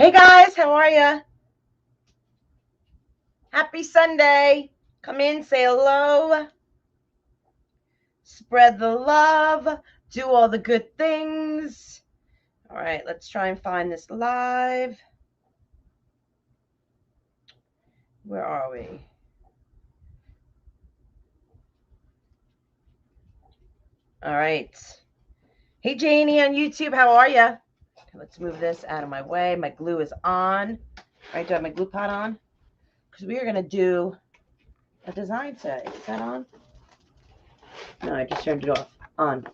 Hey guys, how are ya? Happy Sunday. Come in, say hello. Spread the love. Do all the good things. All right, let's try and find this live. Where are we? All right. Hey Janie on YouTube, how are ya? Let's move this out of my way. My glue is on. All right, do I have my glue pot on? Because we are going to do a design set. Is that on? No, I just turned it off. On.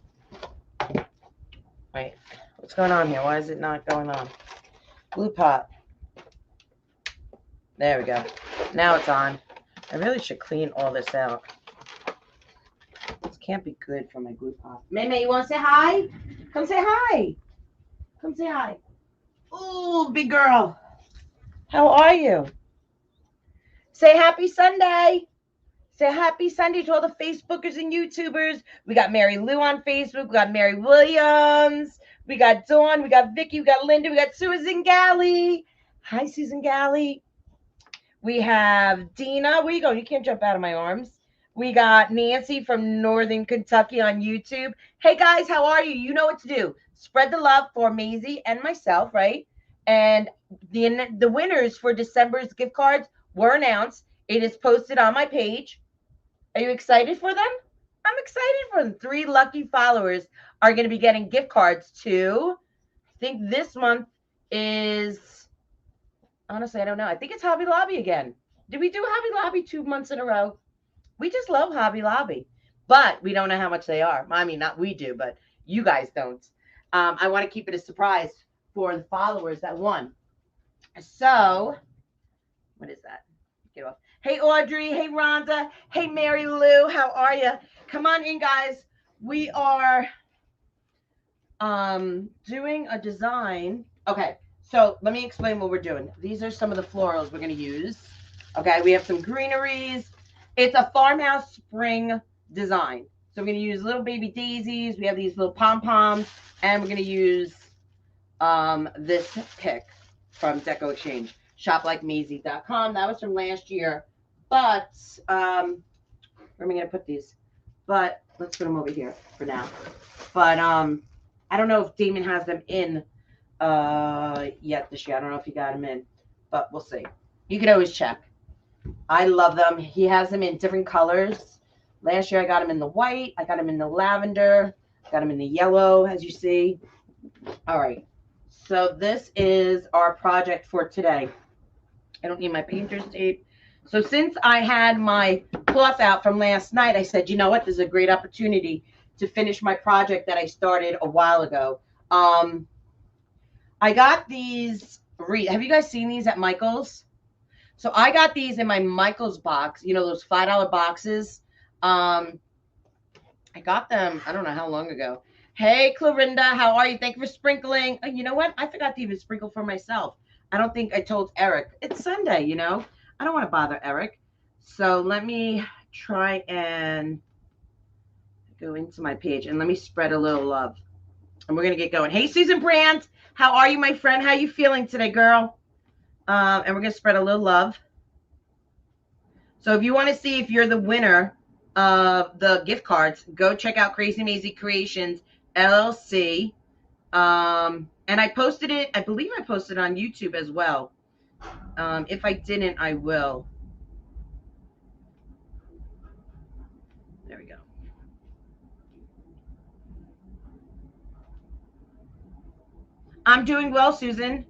Right. What's going on here? Why is it not going on? Glue pot. There we go. Now it's on. I really should clean all this out. This can't be good for my glue pot. May, you want to say hi? Come say hi. Come say hi. Ooh, big girl. How are you? Say happy Sunday. Say happy Sunday to all the Facebookers and YouTubers. We got Mary Lou on Facebook. We got Mary Williams. We got Dawn. We got Vicky. We got Linda. We got Susan Galley. Hi, Susan Galley. We have Dina. Where you going? You can't jump out of my arms. We got Nancy from Northern Kentucky on YouTube. Hey, guys, how are you? You know what to do. Spread the love for Maisie and myself, right? And the winners for December's gift cards were announced. It is posted on my page. Are you excited for them? I'm excited for them. 3 lucky followers are going to be getting gift cards to, I think this month is, honestly, I don't know. I think it's Hobby Lobby again. Did we do Hobby Lobby 2 months in a row? We just love Hobby Lobby, but we don't know how much they are. I mean, not we do, but you guys don't. I want to keep it a surprise for the followers that won. So, what is that? Get off. Hey, Audrey. Hey, Rhonda. Hey, Mary Lou. How are you? Come on in, guys. We are doing a design. Okay, so let me explain what we're doing. These are some of the florals we're going to use. Okay, we have some greeneries. It's a farmhouse spring design. So we're going to use little baby daisies. We have these little pom-poms. And we're going to use this pick from Deco Exchange. ShopLikeMaisie.com. That was from last year. But where am I going to put these? But let's put them over here for now. But I don't know if Damon has them in yet this year. I don't know if he got them in, but we'll see. You can always check. I love them. He has them in different colors. Last year I got them in the white. I got them in the lavender. I got them in the yellow, as you see. All right. So this is our project for today. I don't need my painter's tape. So since I had my cloth out from last night, I said, you know what? This is a great opportunity to finish my project that I started a while ago. I got these. Have you guys seen these at Michael's? So I got these in my Michael's box. You know, those $5 boxes. I got them, I don't know how long ago. Hey, Clorinda, how are you? Thank you for sprinkling. You know what? I forgot to even sprinkle for myself. I don't think I told Eric. It's Sunday, you know. I don't want to bother Eric. So let me try and go into my page and let me spread a little love. And we're going to get going. Hey, Susan Brandt, how are you, my friend? How are you feeling today, girl? And we're going to spread a little love. So if you want to see if you're the winner of the gift cards, go check out Crazy Maisie Creations LLC. And I posted it, I believe I posted it on YouTube as well. If I didn't, I will. There we go. I'm doing well, Susan.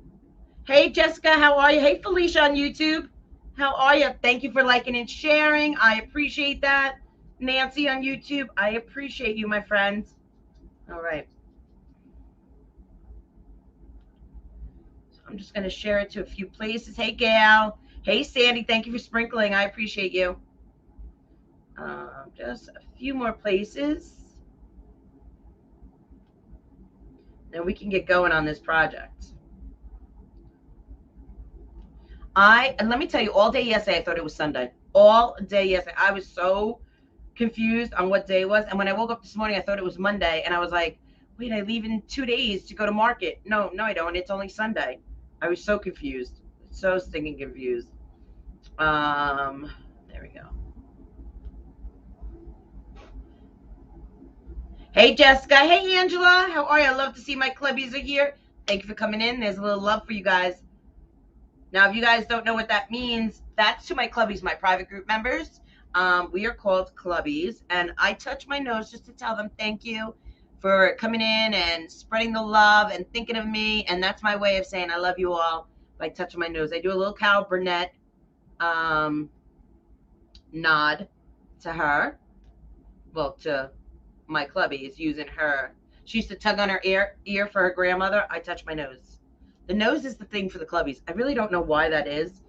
Hey, Jessica, how are you? Hey, Felicia on YouTube. How are you? Thank you for liking and sharing. I appreciate that. Nancy on YouTube, I appreciate you, my friends. All right. So I'm just going to share it to a few places. Hey, Gail. Hey, Sandy. Thank you for sprinkling. I appreciate you. Just a few more places. Then we can get going on this project. And let me tell you, all day yesterday, I thought it was Sunday. All day yesterday. I was so confused on what day it was. And when I woke up this morning, I thought it was Monday. And I was like, wait, I leave in 2 days to go to market. No, I don't. It's only Sunday. I was so confused. So stinking confused. There we go. Hey, Jessica. Hey, Angela. How are you? I love to see my clubbies are here. Thank you for coming in. There's a little love for you guys. Now, if you guys don't know what that means, that's to my clubbies, my private group members. We are called clubbies, and I touch my nose just to tell them thank you for coming in and spreading the love and thinking of me. And that's my way of saying I love you all by touching my nose. I do a little Carol Burnett nod to her. Well, to my clubbies using her. She used to tug on her ear for her grandmother. I touch my nose. The nose is the thing for the clubbies. I really don't know why that is,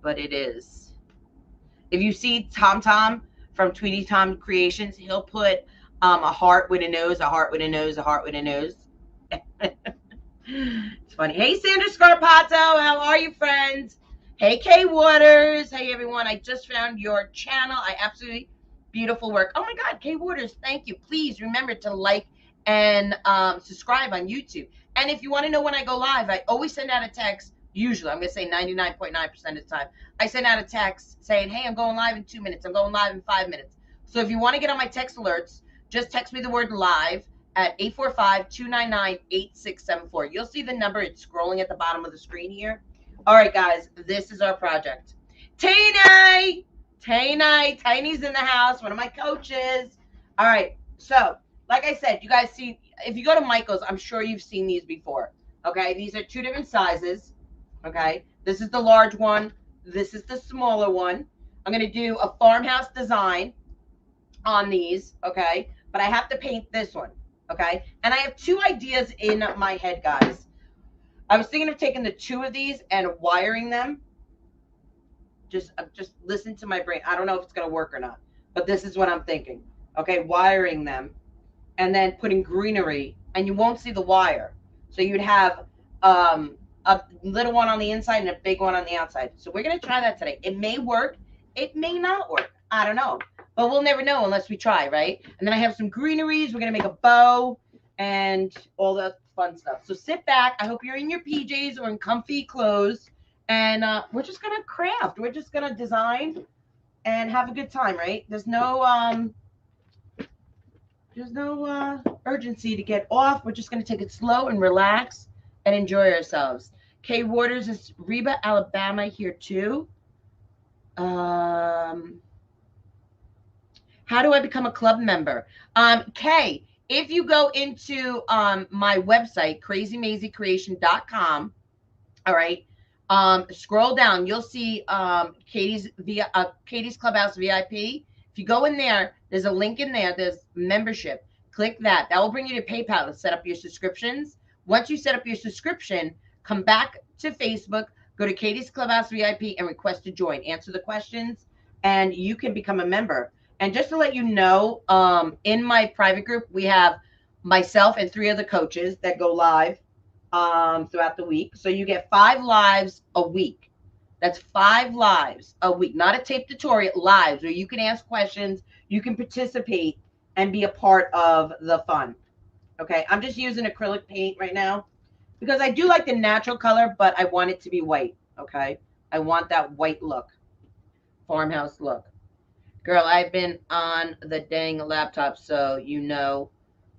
but it is. If you see Tom Tom from Tweety Tom Creations, he'll put a heart with a nose, a heart with a nose, a heart with a nose. It's funny. Hey, Sandra Scarpato, how are you, friends? Hey, Kay Waters. Hey, everyone. I just found your channel. I absolutely beautiful work. Oh my God, Kay Waters, thank you. Please remember to like and subscribe on YouTube. And if you want to know when I go live, I always send out a text. Usually, I'm going to say 99.9% of the time, I send out a text saying, hey, I'm going live in 2 minutes. I'm going live in 5 minutes. So if you want to get on my text alerts, just text me the word live at 845-299-8674. You'll see the number. It's scrolling at the bottom of the screen here. All right, guys, this is our project. Tiny! Tiny's in the house, one of my coaches. All right, so like I said, you guys see, if you go to Michael's, I'm sure you've seen these before. Okay, these are 2 different sizes. Okay, this is the large one. This is the smaller one. I'm going to do a farmhouse design on these. Okay, but I have to paint this one. Okay, and I have 2 ideas in my head, guys. I was thinking of taking the 2 of these and wiring them. Just listen to my brain. I don't know if it's going to work or not, but this is what I'm thinking. Okay, wiring them and then putting greenery, and you won't see the wire. So you'd have a little one on the inside and a big one on the outside. So we're going to try that today. It may work. It may not work. I don't know. But we'll never know unless we try, right? And then I have some greeneries. We're going to make a bow and all the fun stuff. So sit back. I hope you're in your PJs or in comfy clothes. And we're just going to craft. We're just going to design and have a good time, right? There's no urgency to get off. We're just going to take it slow and relax and enjoy ourselves. Kay Waters is Reba, Alabama here too. How do I become a club member? Kay, if you go into my website, crazymazycreation.com, all right, scroll down, you'll see Katie's Clubhouse VIP. If you go in there, there's a link in there. There's membership. Click that. That will bring you to PayPal to set up your subscriptions. Once you set up your subscription, come back to Facebook, go to Katie's Clubhouse VIP and request to join. Answer the questions, and you can become a member. And just to let you know, in my private group, we have myself and 3 other coaches that go live throughout the week. So you get 5 lives a week. That's 5 lives a week, not a tape tutorial, lives where you can ask questions, you can participate and be a part of the fun. Okay, I'm just using acrylic paint right now because I do like the natural color, but I want it to be white. Okay, I want that white look, farmhouse look. Girl, I've been on the dang laptop, so you know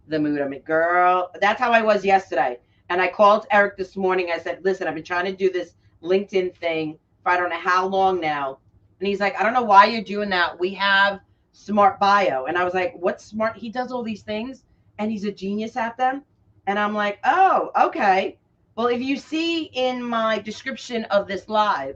the mood I'm in. Girl, that's how I was yesterday. And I called Eric this morning. I said, listen, I've been trying to do this LinkedIn thing for I don't know how long now. And he's like, I don't know why you're doing that. We have Smart Bio. And I was like, what's smart? He does all these things and he's a genius at them. And I'm like, oh, okay. Well, if you see in my description of this live,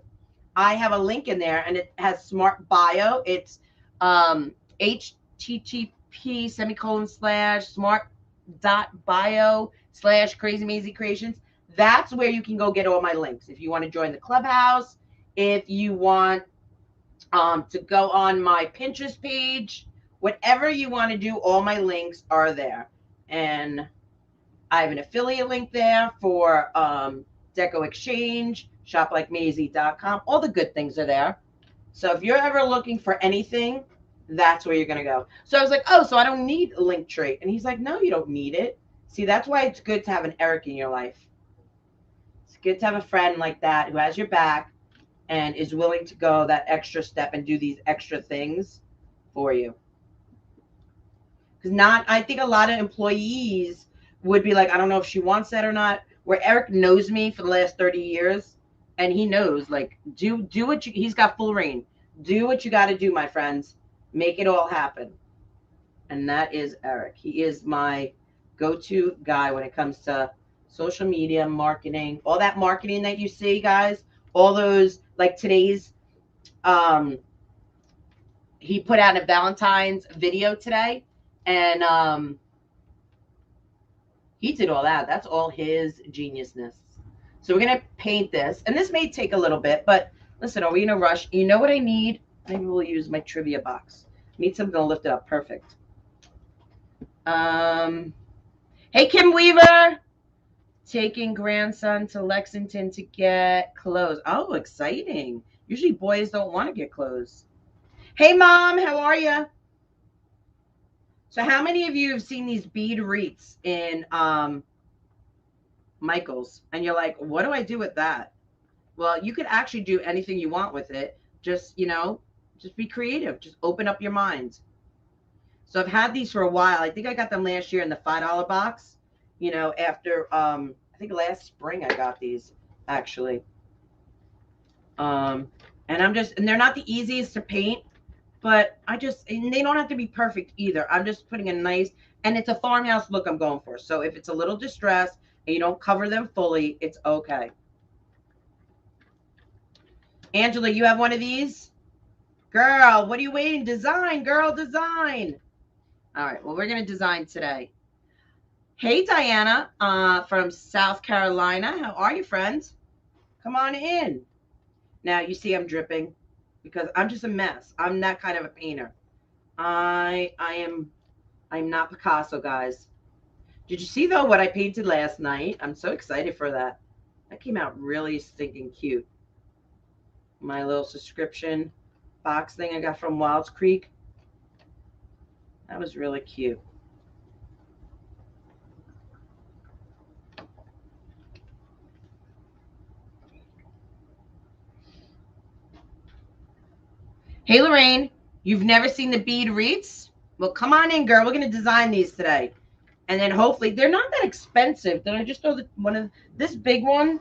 I have a link in there and it has Smart Bio. It's http://smart.bio/crazymazycreations. That's where you can go get all my links. If you want to join the clubhouse, if you want to go on my Pinterest page, whatever you want to do, all my links are there. And I have an affiliate link there for Deco Exchange, shoplikemazy.com. All the good things are there. So if you're ever looking for anything, that's where you're going to go. So I was like, oh, so I don't need a link tree. And he's like, no, you don't need it. See, that's why it's good to have an Eric in your life. good to have a friend like that who has your back and is willing to go that extra step and do these extra things for you. Because I think a lot of employees would be like, I don't know if she wants that or not. Where Eric knows me for the last 30 years, and he knows, like, do what he's got full reign. Do what you got to do, my friends. Make it all happen. And that is Eric. He is my go-to guy when it comes to social media, marketing, all that marketing that you see, guys. All those, like today's, he put out a Valentine's video today, and he did all that. That's all his geniusness. So we're going to paint this. And this may take a little bit, but listen, are we in a rush? You know what I need? Maybe we'll use my trivia box. Need something to lift it up. Perfect. Hey, Kim Weaver. Taking grandson to Lexington to get clothes. Oh, exciting. Usually boys don't want to get clothes. Hey, Mom. How are you? So how many of you have seen these bead wreaths in Michael's? And you're like, what do I do with that? Well, you could actually do anything you want with it. Just, just be creative. Just open up your mind. So I've had these for a while. I think I got them last year in the $5 box. After, I think last spring I got these, actually. And they're not the easiest to paint. But and they don't have to be perfect either. I'm just putting a nice, and it's a farmhouse look I'm going for. So if it's a little distressed and you don't cover them fully, it's okay. Angela, you have one of these? Girl, what are you waiting? Design, girl, design. All right, well, we're going to design today. Hey, Diana, from South Carolina. How are you, friends? Come on in. Now, you see I'm dripping because I'm just a mess. I'm that kind of a painter. I'm not Picasso, guys. Did you see, though, what I painted last night? I'm so excited for that. That came out really stinking cute. My little subscription box thing I got from Wilds Creek. That was really cute. Hey, Lorraine, you've never seen the bead wreaths? Well, come on in, girl. We're going to design these today. And then hopefully, they're not that expensive. Then I just know that this big one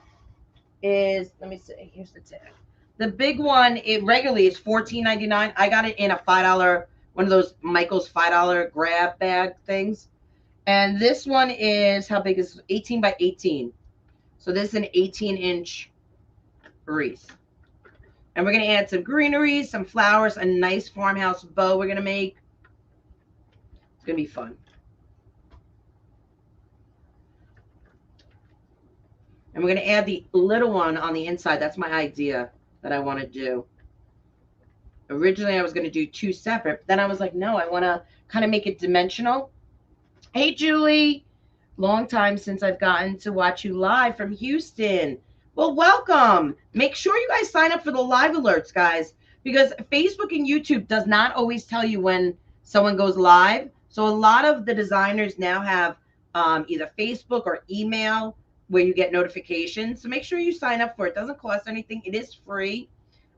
is, let me see, here's the tag. The big one, it regularly is $14.99. I got it in a $5, one of those Michael's $5 grab bag things. And this one is, how big is it? 18 by 18. So this is an 18-inch wreath. And we're going to add some greenery, some flowers, a nice farmhouse bow we're going to make. It's going to be fun. And we're going to add the little one on the inside. That's my idea that I want to do. Originally, I was going to do two separate. But then I was like, no, I want to kind of make it dimensional. Hey, Julie. Long time since I've gotten to watch you live from Houston. Well, welcome. Make sure you guys sign up for the live alerts, guys, because Facebook and YouTube does not always tell you when someone goes live. So a lot of the designers now have either Facebook or email where you get notifications. So make sure you sign up for it. It doesn't cost anything. It is free.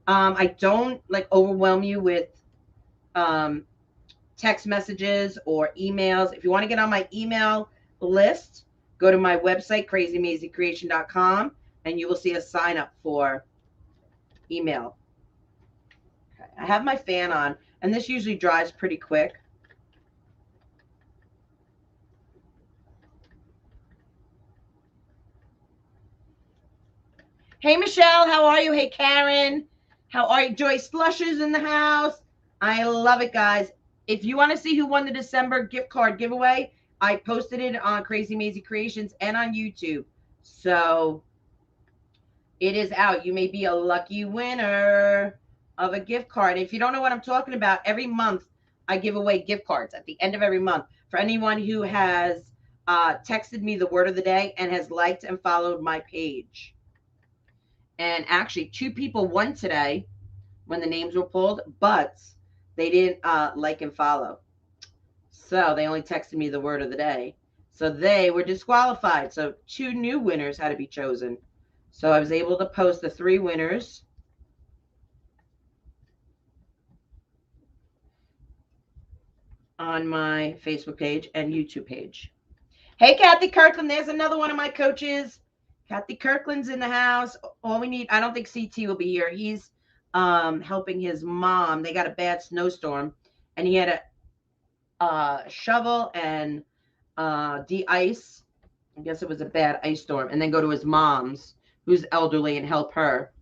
I don't overwhelm you with text messages or emails. If you want to get on my email list, go to my website, crazyamazingcreation.com, and you will see a sign up for email. Okay. I have my fan on, and this usually dries pretty quick. Hey, Michelle, how are you? Hey, Karen, how are you? Joyce Slushes in the house. I love it, guys. If you want to see who won the December gift card giveaway, I posted it on Crazy Amazing Creations and on YouTube. So it is out. You may be a lucky winner of a gift card. If you don't know what I'm talking about, every month I give away gift cards at the end of every month for anyone who has texted me the word of the day and has liked and followed my page. And actually, 2 people won today when the names were pulled, but they didn't like and follow. So they only texted me the word of the day. So they were disqualified. So 2 new winners had to be chosen. So I was able to post the 3 winners on my Facebook page and YouTube page. Hey, Kathy Kirkland, there's another one of my coaches. Kathy Kirkland's in the house. All we need, I don't think CT will be here. He's helping his mom. They got a bad snowstorm, and he had a shovel and de-ice. I guess it was a bad ice storm, and then go to his mom's, who's elderly, and help her.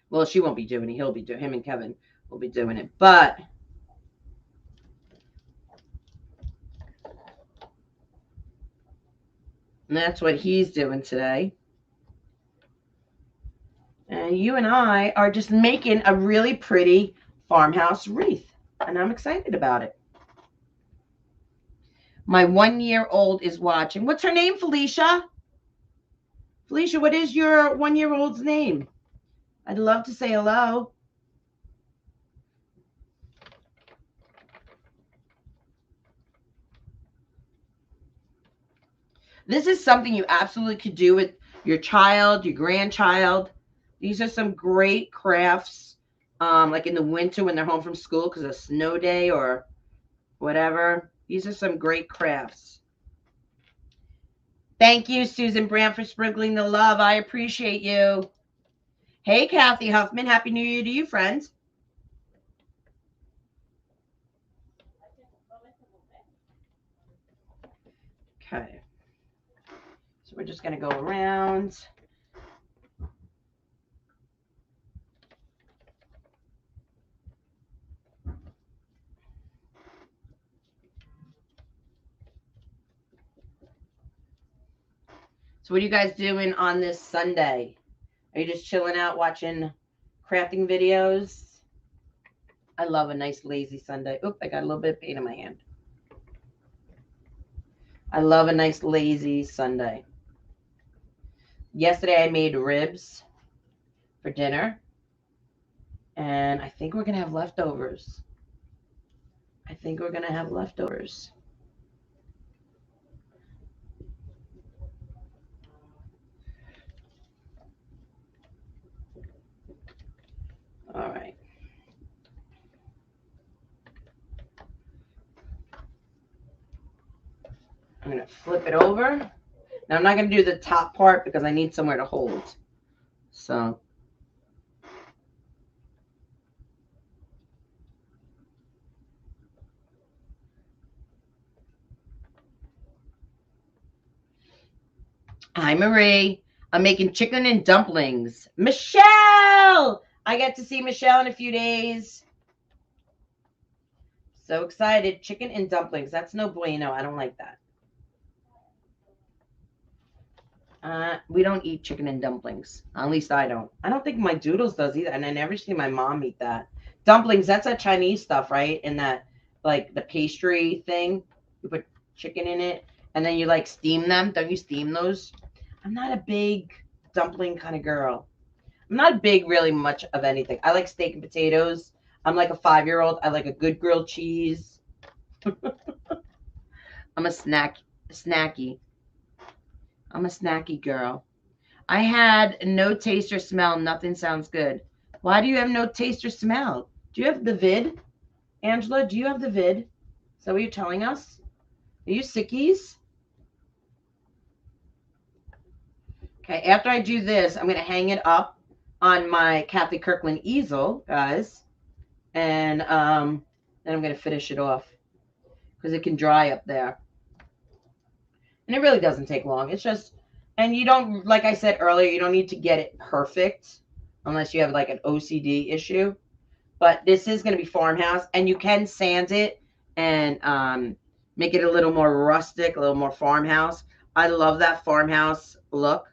Well, she won't be doing it. He'll be doing. Him and Kevin will be doing it, but that's what he's doing today. And you and I are just making a really pretty farmhouse wreath, and I'm excited about it. My 1-year-old is watching. What's her name, Felicia? Felicia, what is your 1-year-old's name? I'd love to say hello. This is something you absolutely could do with your child, your grandchild. These are some great crafts, like in the winter when they're home from school because of a snow day or whatever. These are some great crafts. Thank you, Susan Brandt, for sprinkling the love. I appreciate you. Hey, Kathy Huffman. Happy New Year to you, friends. Okay. So we're just going to go around. So what are you guys doing on this Sunday? Are you just chilling out watching crafting videos? I love a nice lazy Sunday. Oop, I got a little bit of paint in my hand. I love a nice lazy Sunday. Yesterday I made ribs for dinner. And I think we're going to have leftovers. All right. I'm going to flip it over. Now I'm not going to do the top part because I need somewhere to hold. So hi, Marie. I'm making chicken and dumplings. Michelle! I get to see Michelle in a few days. So excited. Chicken and dumplings. That's no bueno. I don't like that. We don't eat chicken and dumplings. At least I don't. I don't think my Doodles does either. And I never see my mom eat that. Dumplings, that's that Chinese stuff, right? In that, like, the pastry thing. You put chicken in it. And then you, like, steam them. Don't you steam those? I'm not a big dumpling kind of girl. I'm not big, really, much of anything. I like steak and potatoes. I'm like a 5-year-old. I like a good grilled cheese. I'm a snacky. I'm a snacky girl. I had no taste or smell. Nothing sounds good. Why do you have no taste or smell? Do you have the vid? Angela, do you have the vid? Is that what you're telling us? Are you sickies? Okay, after I do this, I'm going to hang it up on my Kathy Kirkland easel, guys. And then I'm going to finish it off because it can dry up there. And it really doesn't take long. It's just, and you don't, like I said earlier, you don't need to get it perfect unless you have like an OCD issue. But this is going to be farmhouse, and you can sand it and make it a little more rustic, a little more farmhouse. I love that farmhouse look.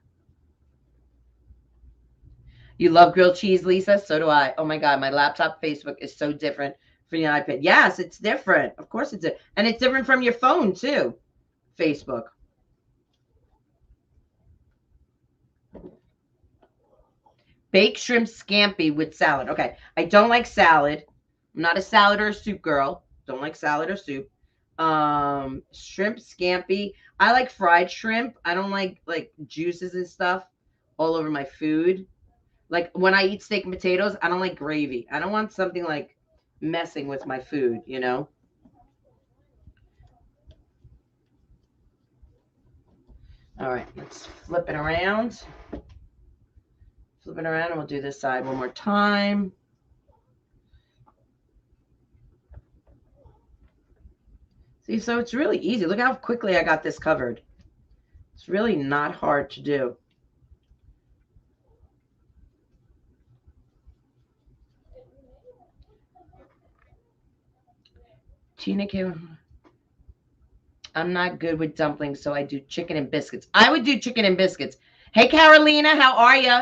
You love grilled cheese, Lisa? So do I. Oh my God, my laptop Facebook is so different from the iPad. Yes, it's different. Of course it's different. And it's different from your phone too, Facebook. Baked shrimp scampi with salad. Okay, I don't like salad. I'm not a salad or a soup girl. Don't like salad or soup. Shrimp scampi. I like fried shrimp. I don't like juices and stuff. all over my food. Like when I eat steak and potatoes, I don't like gravy. I don't want something like messing with my food, you know? All right, let's flip it around. Flip it around and we'll do this side one more time. See, so it's really easy. Look how quickly I got this covered. It's really not hard to do. Tina came. I'm not good with dumplings, so I do chicken and biscuits. I would do chicken and biscuits. Hey, Carolina, how are you?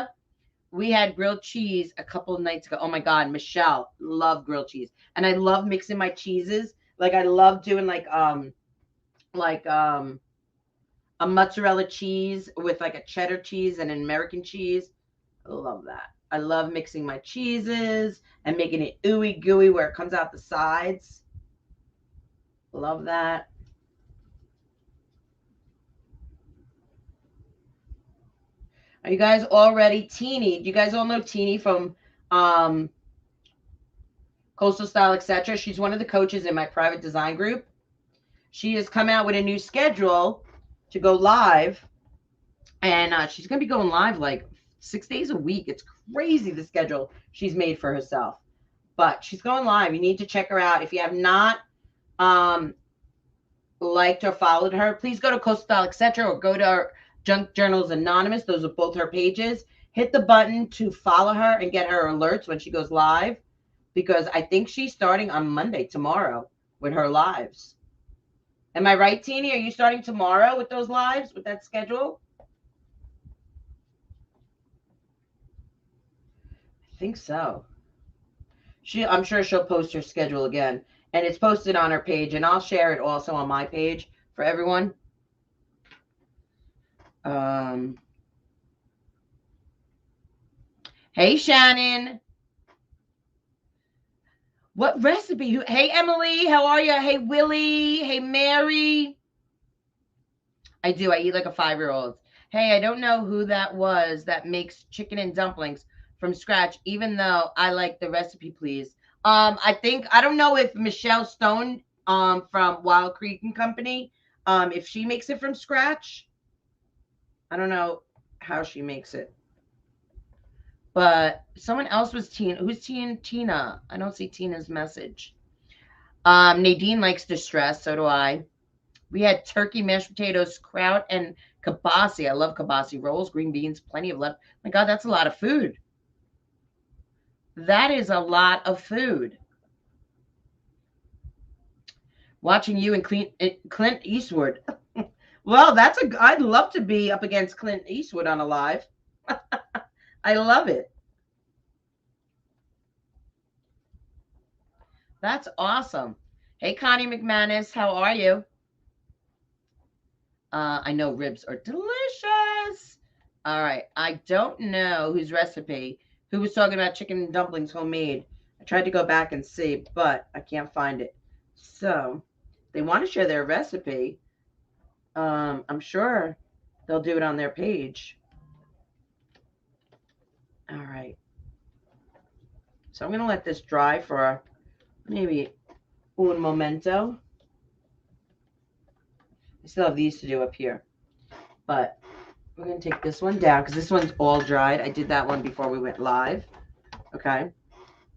We had grilled cheese a couple of nights ago. Oh my God, Michelle, love grilled cheese, and I love mixing my cheeses. Like I love doing like a mozzarella cheese with like a cheddar cheese and an American cheese. I love that. I love mixing my cheeses and making it ooey gooey where it comes out the sides. Love that. Are you guys all ready? Teeny, do you guys all know Teeny from Coastal Style, etc.? She's one of the coaches in my private design group. She has come out with a new schedule to go live, and she's going to be going live like 6 days a week. It's crazy the schedule she's made for herself, but she's going live. You need to check her out. If you have not liked or followed her, please go to Coastal Style, etc., or go to her Junk Journals Anonymous. Those are both her pages. Hit the button to follow her and get her alerts when she goes live, because I think she's starting on Monday, tomorrow, with her lives. Am I right, Teeny? Are you starting tomorrow with those lives, with that schedule? I think so. I'm sure she'll post her schedule again. And it's posted on her page, and I'll share it also on my page for everyone. Hey, Shannon. What recipe? Hey, Emily. How are you? Hey, Willie. Hey, Mary. I do. I eat like a 5-year-old. Hey, I don't know who that was that makes chicken and dumplings from scratch, even though I like the recipe, please. I don't know if Michelle Stone from Wild Creek and Company, if she makes it from scratch. I don't know how she makes it. But someone else was Tina. Who's Tina? I don't see Tina's message. Nadine likes distress, so do I. We had turkey, mashed potatoes, kraut, and kibasi. I love kibasi rolls, green beans, plenty of left. My God, that's a lot of food. That is a lot of food. Watching you and Clint Eastwood. Well, I'd love to be up against Clint Eastwood on a live. I love it. That's awesome. Hey, Connie McManus, how are you? I know ribs are delicious. All right. I don't know whose recipe, who was talking about chicken and dumplings homemade. I tried to go back and see, but I can't find it. So they want to share their recipe. I'm sure they'll do it on their page. All right. So I'm going to let this dry for maybe un momento. I still have these to do up here, but we're going to take this one down because this one's all dried. I did that one before we went live. Okay.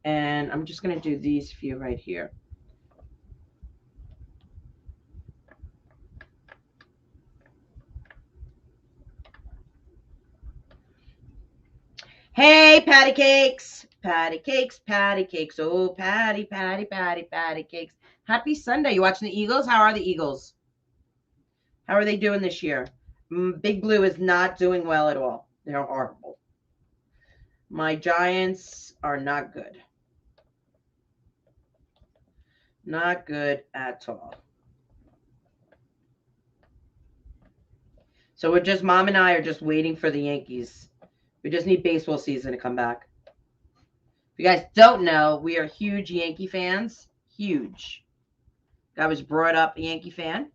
And I'm just going to do these few right here. Hey, patty cakes. Patty cakes, patty cakes. Oh, patty, patty, patty, patty cakes. Happy Sunday. You watching the Eagles? How are the Eagles? How are they doing this year? Big Blue is not doing well at all. They're horrible. My Giants are not good. Not good at all. So Mom and I are just waiting for the Yankees. We just need baseball season to come back. If you guys don't know, we are huge Yankee fans. Huge. I was brought up a Yankee fan.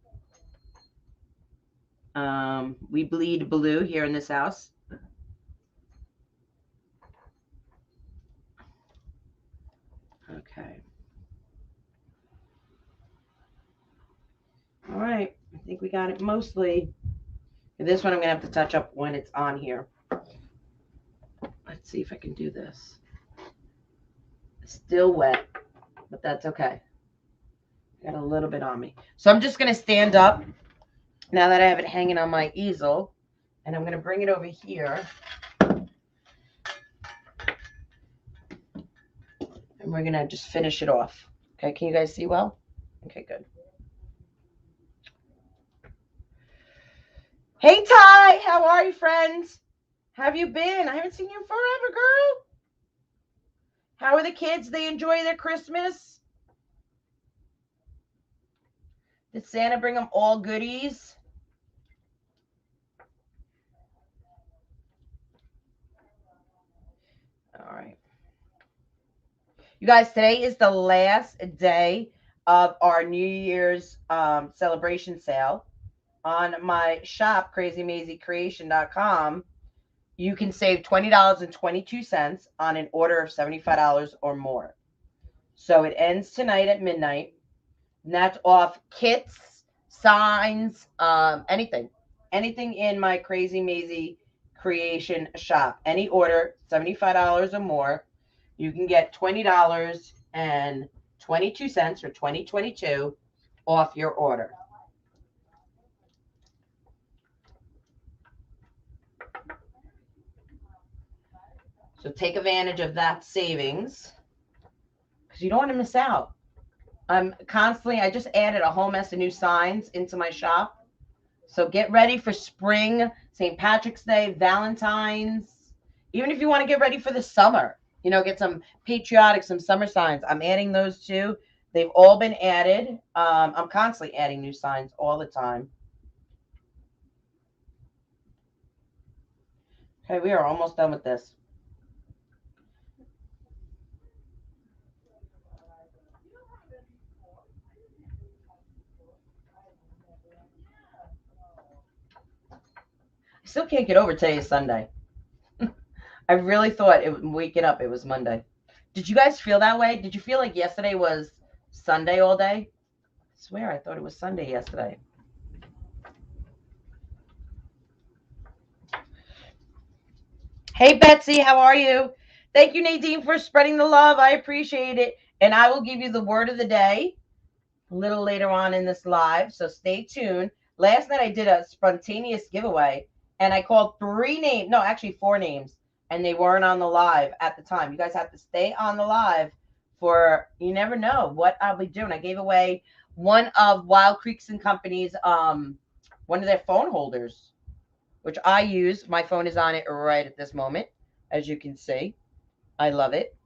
We bleed blue here in this house. All right. I think we got it mostly. This one I'm going to have to touch up when it's on here. Let's see if I can do this. It's still wet, but that's okay. Got a little bit on me. So I'm just going to stand up now that I have it hanging on my easel. And I'm going to bring it over here. And we're going to just finish it off. Okay, can you guys see well? Okay, good. Hey, Ty, how are you, friends? How have you been? I haven't seen you forever, girl. How are the kids? They enjoy their Christmas? Did Santa bring them all goodies? All right. You guys, today is the last day of our New Year's celebration sale. On my shop, crazymazycreation.com, you can save $20.22 on an order of $75 or more. So it ends tonight at midnight. And that's off kits, signs, anything. Anything in my Crazy Mazy Creation shop. Any order, $75 or more, you can get $20.22 or 2022 off your order. So take advantage of that savings because you don't want to miss out. I just added a whole mess of new signs into my shop. So get ready for spring, St. Patrick's Day, Valentine's. Even if you want to get ready for the summer, get some patriotic, some summer signs. I'm adding those too. They've all been added. I'm constantly adding new signs all the time. Okay, we are almost done with this. I still can't get over today's Sunday. I really thought waking up, it was Monday. Did you guys feel that way? Did you feel like yesterday was Sunday all day? I swear I thought it was Sunday yesterday. Hey, Betsy, how are you? Thank you, Nadine, for spreading the love. I appreciate it. And I will give you the word of the day a little later on in this live. So stay tuned. Last night I did a spontaneous giveaway and I called 4 names, and they weren't on the live at the time. You guys have to stay on the live you never know what I'll be doing. I gave away one of Wild Creeks and Company's, one of their phone holders, which I use. My phone is on it right at this moment, as you can see. I love it.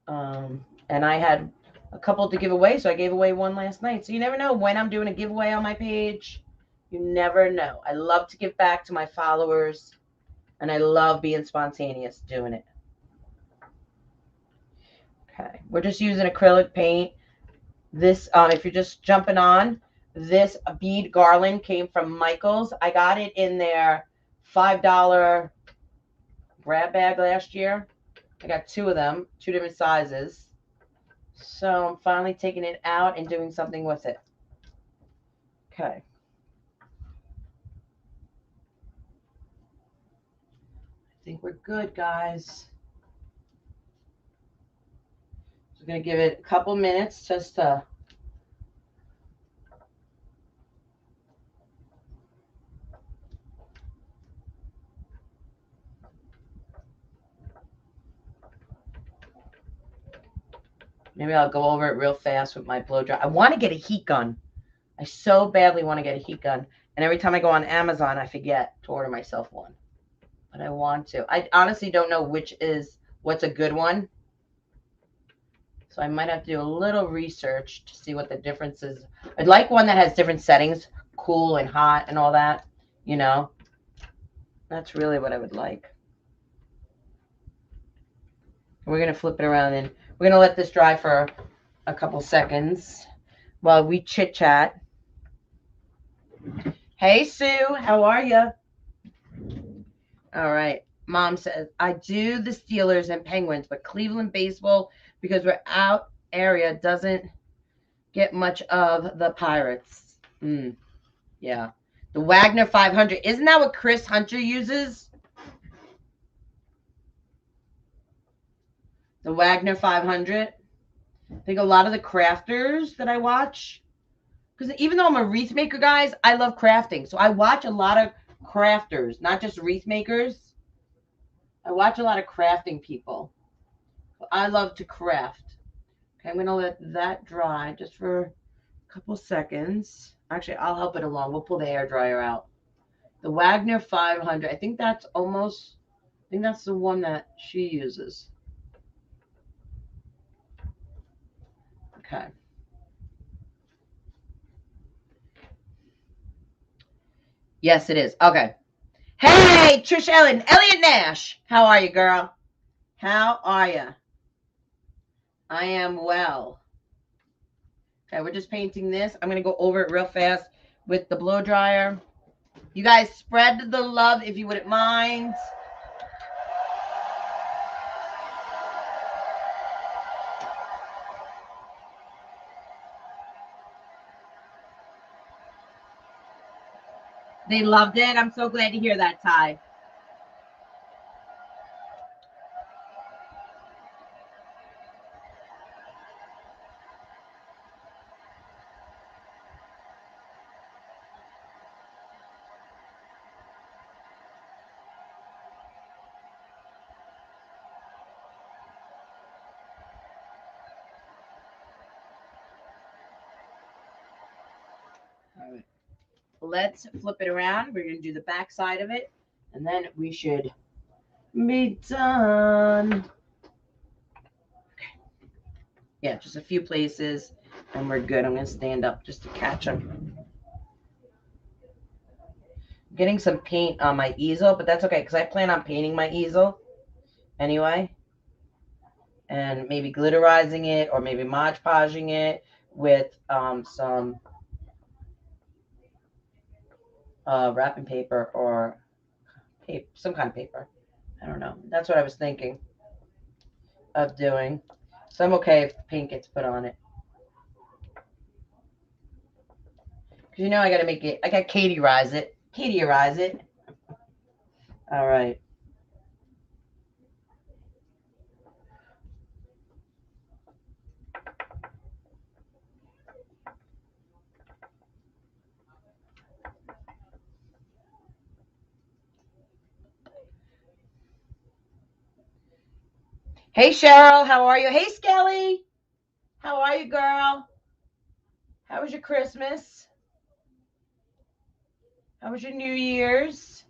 And I had a couple to give away, so I gave away one last night. So you never know when I'm doing a giveaway on my page. You never know. I love to give back to my followers, and I love being spontaneous doing it. Okay, we're just using acrylic paint. This, if you're just jumping on, this bead garland came from Michael's. I got it in their $5 grab bag last year. I got 2 of them, 2 different sizes. So I'm finally taking it out and doing something with it. Okay. I think we're good, guys. So I'm going to give it a couple minutes just to... Maybe I'll go over it real fast with my blow dry. I want to get a heat gun. I so badly want to get a heat gun. And every time I go on Amazon, I forget to order myself one. But I want to. I honestly don't know what's a good one. So I might have to do a little research to see what the difference is. I'd like one that has different settings, cool and hot and all that, That's really what I would like. We're going to flip it around and we're going to let this dry for a couple seconds while we chit chat. Hey, Sue, how are you? All right. Mom says, I do the Steelers and Penguins, but Cleveland baseball, because we're out area, doesn't get much of the pirates. Yeah. The Wagner 500. Isn't that what Chris Hunter uses? The Wagner 500. I think a lot of the crafters that I watch, because even though I'm a wreath maker, guys, I love crafting. So I watch a lot of crafters, not just wreath makers. I watch a lot of crafting people. I love to craft. Okay, I'm going to let that dry just for a couple seconds. Actually, I'll help it along. We'll pull the hair dryer out. The Wagner 500. I think that's the one that she uses. Okay. Yes, it is. Okay. Hey, Trish Ellen, Elliot Nash. How are you, girl? How are you? I am well. Okay, we're just painting this. I'm going to go over it real fast with the blow dryer. You guys spread the love if you wouldn't mind. They loved it. I'm so glad to hear that, Ty. All right. Let's flip it around. We're going to do the back side of it, and then we should be done. Okay. Yeah, just a few places, and we're good. I'm going to stand up just to catch them. I'm getting some paint on my easel, but that's okay, because I plan on painting my easel anyway, and maybe glitterizing it, or maybe Mod Podging it with some wrapping paper or some kind of paper. I don't know. That's what I was thinking of doing. So I'm okay if the paint gets put on it. Because you know I got to make it. I got Katie-rise it. Katie-rise it. All right. Hey, Cheryl. How are you? Hey, Skelly. How are you, girl? How was your Christmas? How was your New Year's?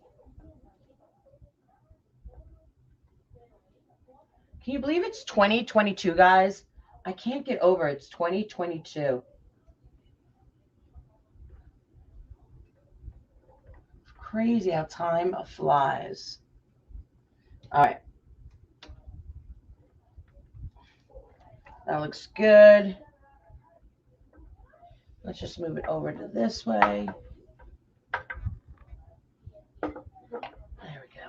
Can you believe it's 2022, guys? I can't get over it. It's 2022. It's crazy how time flies. All right. That looks good. Let's just move it over to this way. There we go.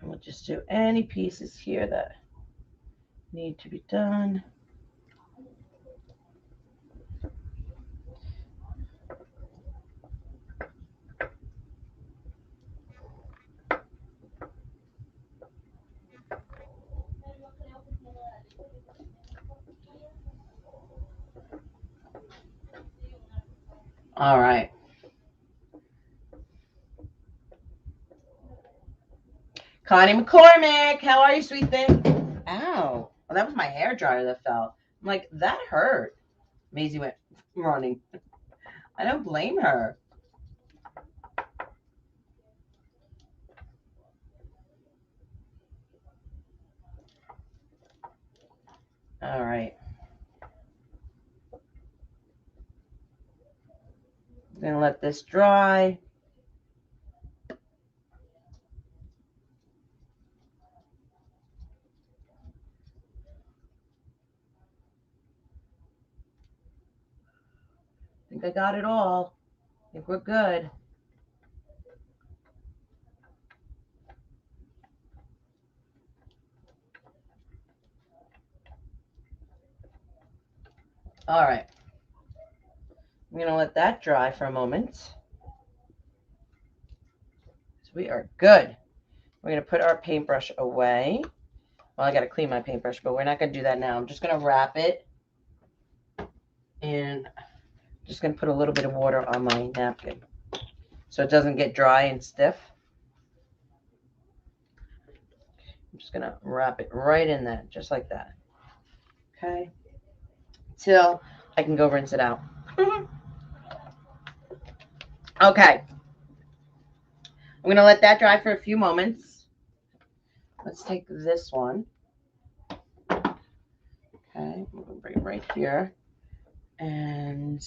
And we'll just do any pieces here that need to be done. All right. Connie McCormick, how are you, sweet thing? Ow. Well, that was my hair dryer that fell. I'm like, that hurt. Maisie went running. I don't blame her. All right. I'm going to let this dry. I think I got it all. I think we're good. All right. I'm going to let that dry for a moment. So we are good. We're going to put our paintbrush away. Well, I got to clean my paintbrush, but we're not going to do that now. I'm just going to wrap it. And just going to put a little bit of water on my napkin so it doesn't get dry and stiff. I'm just going to wrap it right in that, just like that. Okay. Till I can go rinse it out. Okay. I'm going to let that dry for a few moments. Let's take this one. Okay. I'm going to bring it right here. And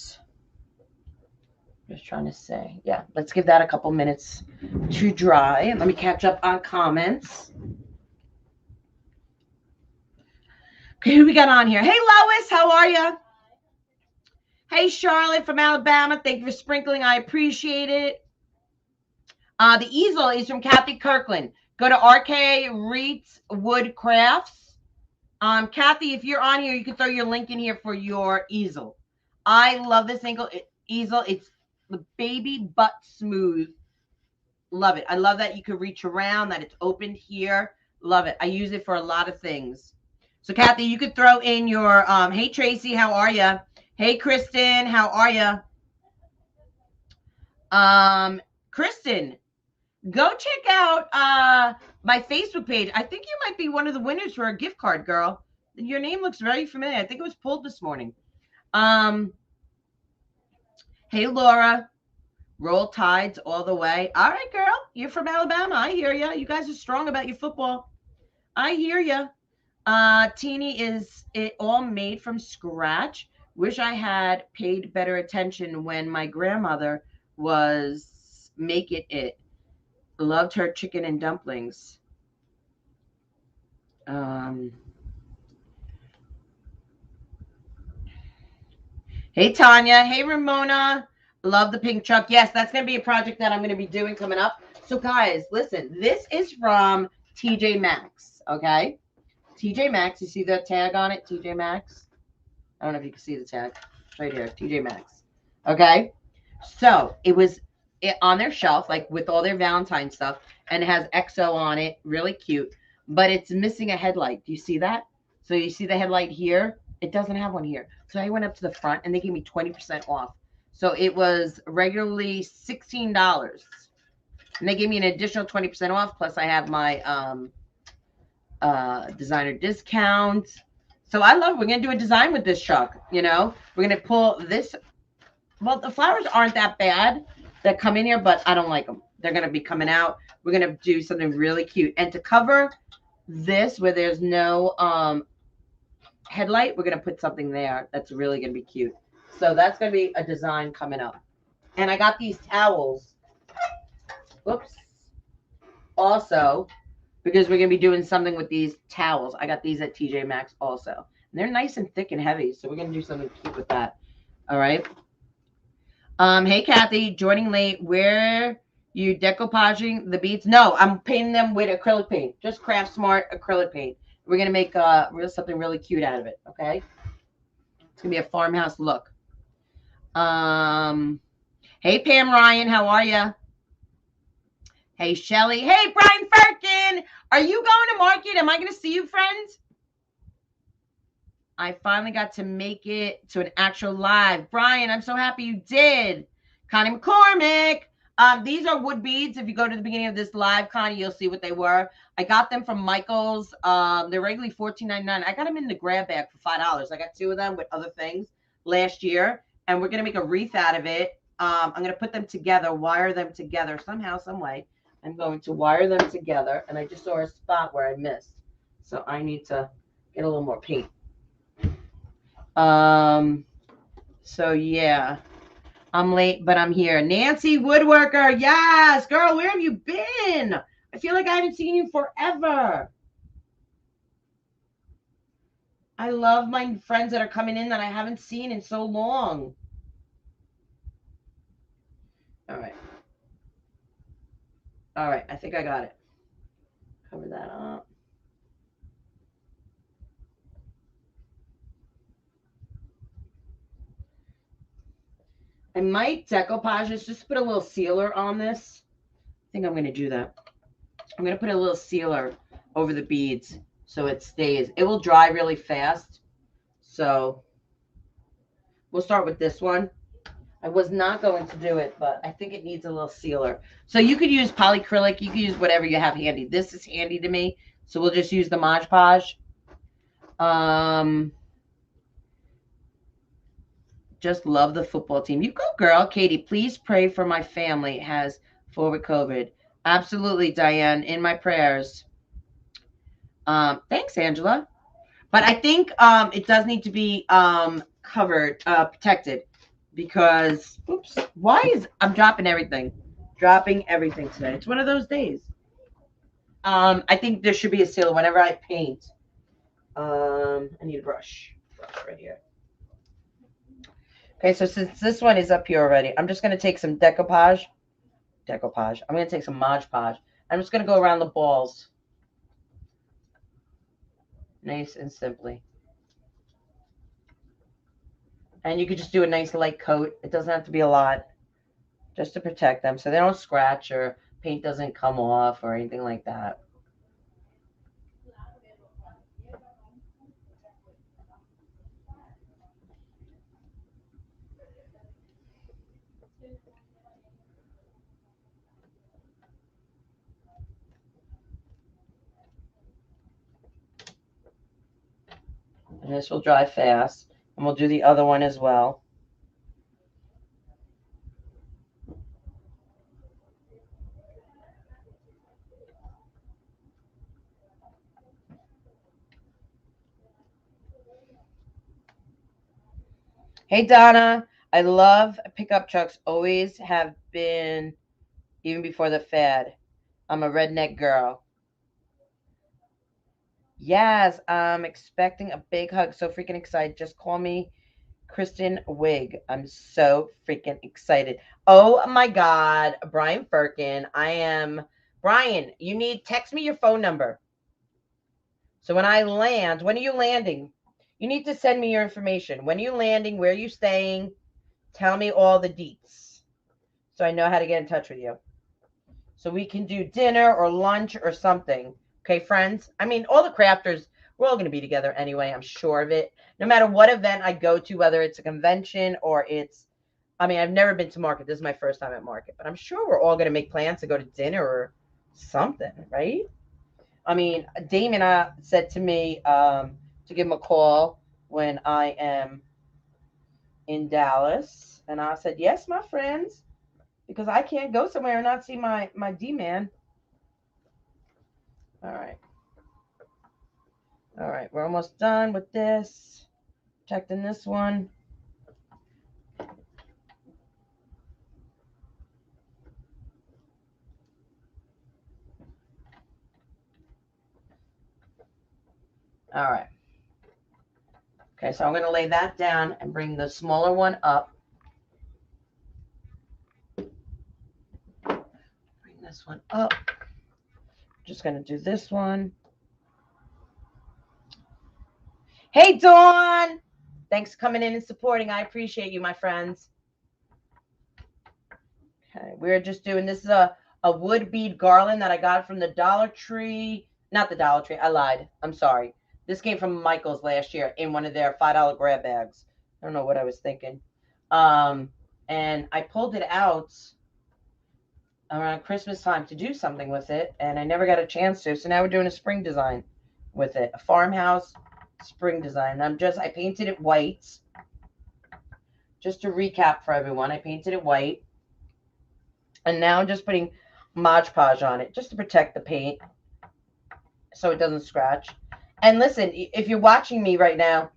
just trying to say, yeah, let's give that a couple minutes to dry. Let me catch up on comments. Okay, who we got on here? Hey, Lois, how are you? Hey, Charlotte from Alabama. Thank you for sprinkling. I appreciate it. The easel is from Kathy Kirkland. Go to RK Reits Wood Crafts. Kathy, if you're on here, you can throw your link in here for your easel. I love this easel. It's the baby butt smooth. Love it. I love that you can reach around, that it's opened here. Love it. I use it for a lot of things. So, Kathy, you could throw in your, hey, Tracy, how are you? Hey, Kristen, how are you? Kristen, go check out my Facebook page. I think you might be one of the winners for a gift card, girl. Your name looks very familiar. I think it was pulled this morning. Hey, Laura. Roll Tides all the way. All right, girl. You're from Alabama. I hear you. You guys are strong about your football. I hear you. Teeny, is it all made from scratch? Wish I had paid better attention when my grandmother was making it. Loved her chicken and dumplings. Hey, Tanya. Hey, Ramona. Love the pink truck. Yes, that's going to be a project that I'm going to be doing coming up. So, guys, listen. This is from TJ Maxx, okay? TJ Maxx. You see the tag on it? TJ Maxx. I don't know if you can see the tag. It's right here. TJ Maxx. Okay? So, it was on their shelf, like with all their Valentine stuff, and it has XO on it. Really cute. But it's missing a headlight. Do you see that? So, you see the headlight here? It doesn't have one here. So, I went up to the front, and they gave me 20% off. So it was regularly $16. And they gave me an additional 20% off. Plus I have my designer discount. So I love it. We're going to do a design with this truck, you know. We're going to pull this. Well, the flowers aren't that bad that come in here, but I don't like them. They're going to be coming out. We're going to do something really cute. And to cover this where there's no headlight, we're going to put something there that's really going to be cute. So that's going to be a design coming up. And I got these towels. Whoops. Also, because we're going to be doing something with these towels. I got these at TJ Maxx also. And they're nice and thick and heavy. So we're going to do something cute with that. All right. Hey, Kathy. Joining late. Where you decoupaging the beads? No, I'm painting them with acrylic paint. Just Craft Smart acrylic paint. We're going to make something really cute out of it. Okay. It's going to be a farmhouse look. Hey, Pam Ryan, how are you? Hey, Shelly. Hey, Brian Firkin. Are you going to market? Am I going to see you, friends? I finally got to make it to an actual live. Brian, I'm so happy you did. Connie McCormick. These are wood beads. If you go to the beginning of this live, Connie, you'll see what they were. I got them from Michael's. They're regularly $14.99. I got them in the grab bag for $5. I got 2 of them with other things last year. And we're going to make a wreath out of it. I'm going to put them together, wire them together somehow, some way. I'm going to wire them together. And I just saw a spot where I missed. So I need to get a little more paint. So yeah, I'm late, but I'm here. Nancy Woodworker. Yes, girl, where have you been? I feel like I haven't seen you forever. I love my friends that are coming in that I haven't seen in so long. All right. All right. I think I got it. Cover that up. I might decoupage this, just put a little sealer on this. I think I'm going to do that. I'm going to put a little sealer over the beads so it stays. It will dry really fast. So we'll start with this one. I was not going to do it, but I think it needs a little sealer. So you could use polyacrylic. You could use whatever you have handy. This is handy to me. So we'll just use the Mod Podge. Just love the football team. You go, girl. Katie, please pray for my family has forward COVID. Absolutely, Diane. In my prayers. Thanks, Angela. But I think it does need to be covered, protected, because, oops, why is, I'm dropping everything. Dropping everything today. It's one of those days. I think there should be a sealer whenever I paint. I need a brush. Brush right here. Okay, so since this one is up here already, I'm just going to take some decoupage. I'm going to take some Mod Podge. I'm just going to go around the balls. Nice and simply. And you could just do a nice light coat. It doesn't have to be a lot, just to protect them so they don't scratch or paint doesn't come off or anything like that. And this will dry fast. And we'll do the other one as well. Hey, Donna. I love pickup trucks. Always have been, even before the fad. I'm a redneck girl. Yes, I'm expecting a big hug. So freaking excited. Just call me Kristen Wig. I'm so freaking excited. Oh my God, Brian Firkin. Brian, you need, text me your phone number. So when I land, when are you landing? You need to send me your information. When are you landing? Where are you staying? Tell me all the deets so I know how to get in touch with you. So we can do dinner or lunch or something. Okay, friends? I mean, all the crafters, we're all going to be together anyway. I'm sure of it. No matter what event I go to, whether it's a convention or it's, I mean, I've never been to market. This is my first time at market. But I'm sure we're all going to make plans to go to dinner or something, right? I mean, Damon said to me to give him a call when I am in Dallas. And I said, yes, my friends, because I can't go somewhere and not see my D-man. All right. All right, we're almost done with this. Protecting this one. All right. Okay, so I'm going to lay that down and bring the smaller one up. Bring this one up. Just going to do this one. Hey, Dawn. Thanks for coming in and supporting. I appreciate you, my friends. Okay, we're just doing, this is a wood bead garland that I got from the Dollar Tree. Not the Dollar Tree. I lied. I'm sorry. This came from Michael's last year in one of their $5 grab bags. I don't know what I was thinking. And I pulled it out around Christmas time to do something with it, and I never got a chance to. So now we're doing a spring design with it. A farmhouse spring design. I painted it white. Just to recap for everyone, I painted it white. And now I'm just putting Mod Podge on it just to protect the paint so it doesn't scratch. And listen, if you're watching me right now,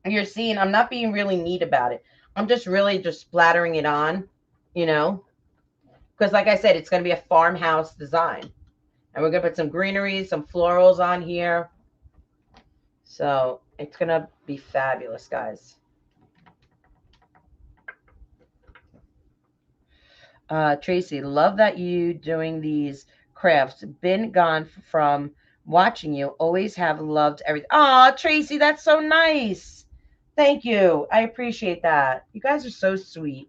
you're seeing I'm not being really neat about it. I'm just really just splattering it on, you know, because like I said, it's going to be a farmhouse design. And we're going to put some greenery, some florals on here. So it's going to be fabulous, guys. Tracy, love that you doing these crafts. Been gone from watching you. Always have loved everything. Oh, Tracy, that's so nice. Thank you. I appreciate that. You guys are so sweet.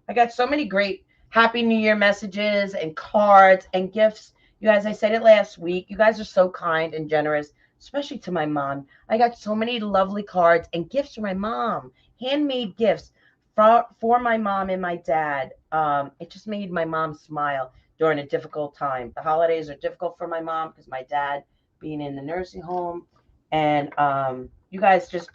I got so many great Happy New Year messages and cards and gifts. You guys, I said it last week. You guys are so kind and generous, especially to my mom. I got so many lovely cards and gifts for my mom, handmade gifts for my mom and my dad. It just made my mom smile during a difficult time. The holidays are difficult for my mom because my dad being in the nursing home, and you guys just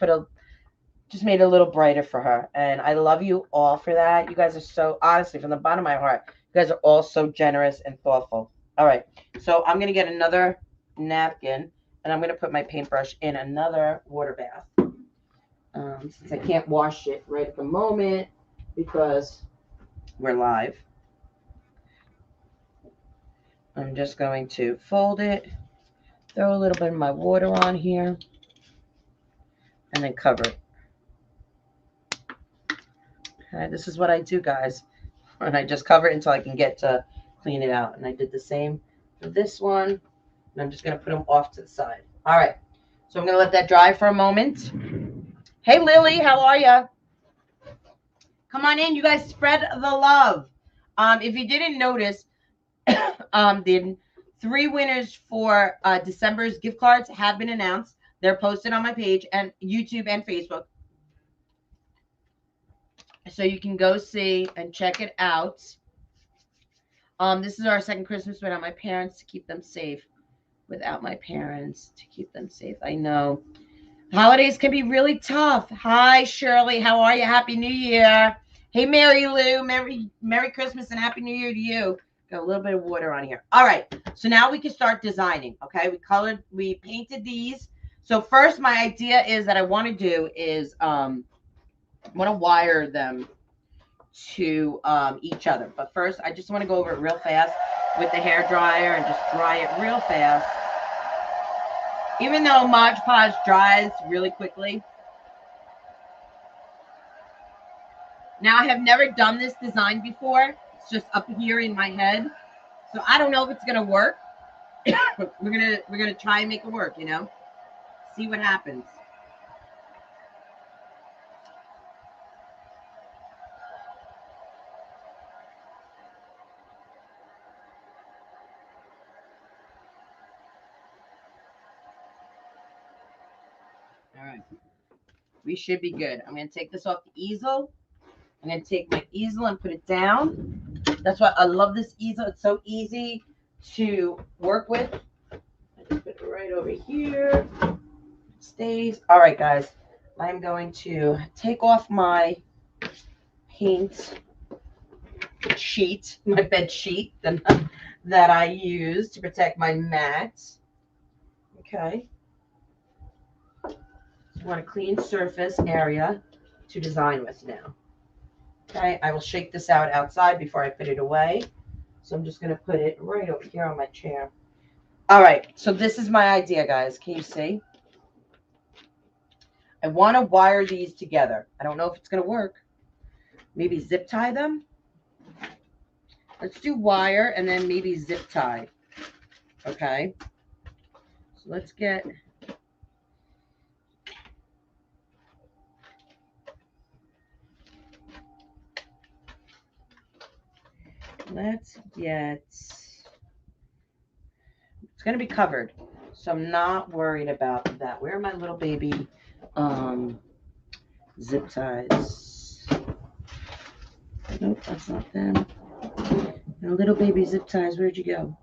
made it a little brighter for her. And I love you all for that. You guys are so, honestly, from the bottom of my heart, you guys are all so generous and thoughtful. All right. So I'm going to get another napkin and I'm going to put my paintbrush in another water bath. Since I can't wash it right at the moment because we're live, I'm just going to fold it, throw a little bit of my water on here, and then cover it. Okay, this is what I do, guys. And I just cover it until I can get to clean it out. And I did the same for this one. And I'm just going to put them off to the side. All right. So I'm going to let that dry for a moment. Hey, Lily, how are you? Come on in. You guys spread the love. If you didn't notice, the 3 winners for December's gift cards have been announced. They're posted on my page and YouTube and Facebook. So you can go see and check it out. This is our second Christmas without my parents to keep them safe. Without my parents to keep them safe. I know. Holidays can be really tough. Hi, Shirley. How are you? Happy New Year. Hey, Mary Lou. Merry Christmas and Happy New Year to you. Got a little bit of water on here. All right. So now we can start designing. Okay. We painted these. So first, my idea is that I want to do is I want to wire them to each other. But first, I just want to go over it real fast with the hair dryer and just dry it real fast. Even though Mod Podge dries really quickly. Now, I have never done this design before. It's just up here in my head. So I don't know if it's going to work. we're gonna try and make it work, you know? See what happens. All right. We should be good. I'm going to take this off the easel. I'm going to take my easel and put it down. That's why I love this easel. It's so easy to work with. I just put it right over here. It stays. All right, guys. I'm going to take off my paint sheet, my bed sheet that I use to protect my mat. Okay. I want a clean surface area to design with now. Okay, I will shake this out outside before I put it away. So I'm just going to put it right over here on my chair. All right, so this is my idea, guys. Can you see? I want to wire these together. I don't know if it's going to work. Maybe zip tie them. Let's do wire and then maybe zip tie. Okay. So let's get... it's going to be covered, so I'm not worried about that. Where are my little baby zip ties? Nope, that's not them. No, little baby zip ties, where'd you go?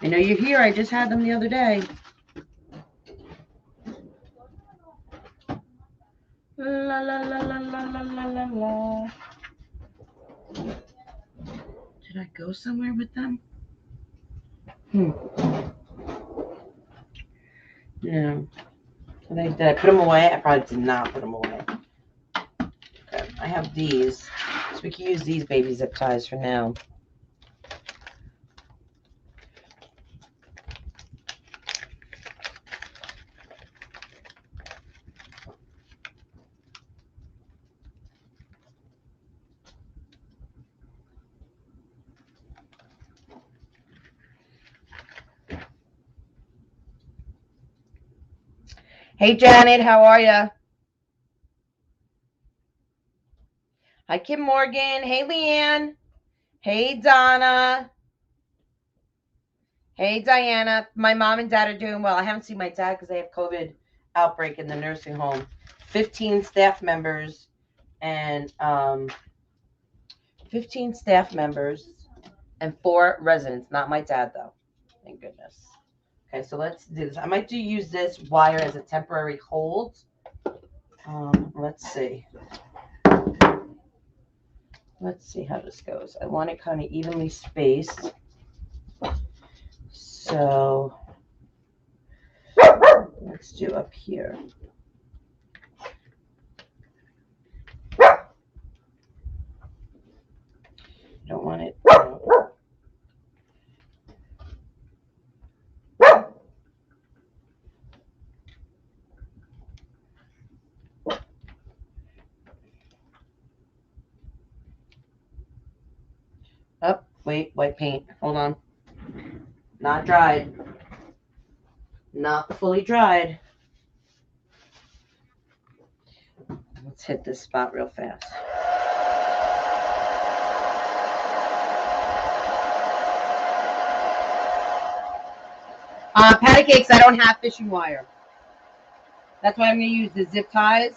I know you're here. I just had them the other day. La la la la la la la la la. Did I go somewhere with them? Yeah. Did I put them away? I probably did not put them away. Okay. I have these, so we can use these baby zip ties for now. Hey, Janet, how are you? Hi, Hi, Kim Morgan. Hey, Leanne. Hey, Donna. Hey, Diana. My mom and dad are doing well. I haven't seen my dad because they have COVID outbreak in the nursing home. 15 staff members and 15 staff members and 4 residents. Not my dad, though. Thank goodness. Okay, so let's do this. I might use this wire as a temporary hold. Let's see. Let's see how this goes. I want it kind of evenly spaced. So let's do up here. Don't want it. Oh, wait, white paint. Hold on. Not dried. Not fully dried. Let's hit this spot real fast. Patty cakes, I don't have fishing wire. That's why I'm going to use the zip ties.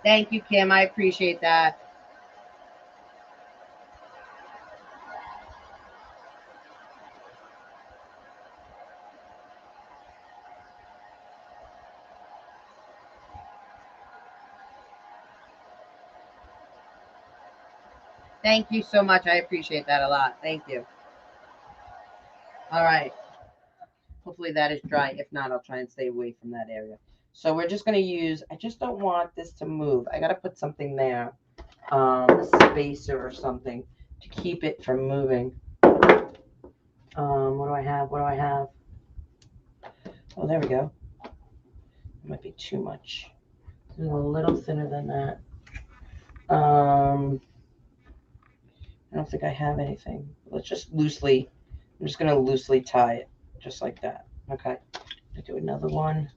Thank you, Kim. I appreciate that. Thank you so much. I appreciate that a lot. Thank you. All right. Hopefully that is dry. If not, I'll try and stay away from that area. So we're just going to use, I just don't want this to move. I got to put something there, a spacer or something to keep it from moving. What do I have? What do I have? Oh, there we go. It might be too much. It's a little thinner than that. I don't think I have anything. Let's just loosely, I'm just going to loosely tie it just like that. Okay. I'll do another one.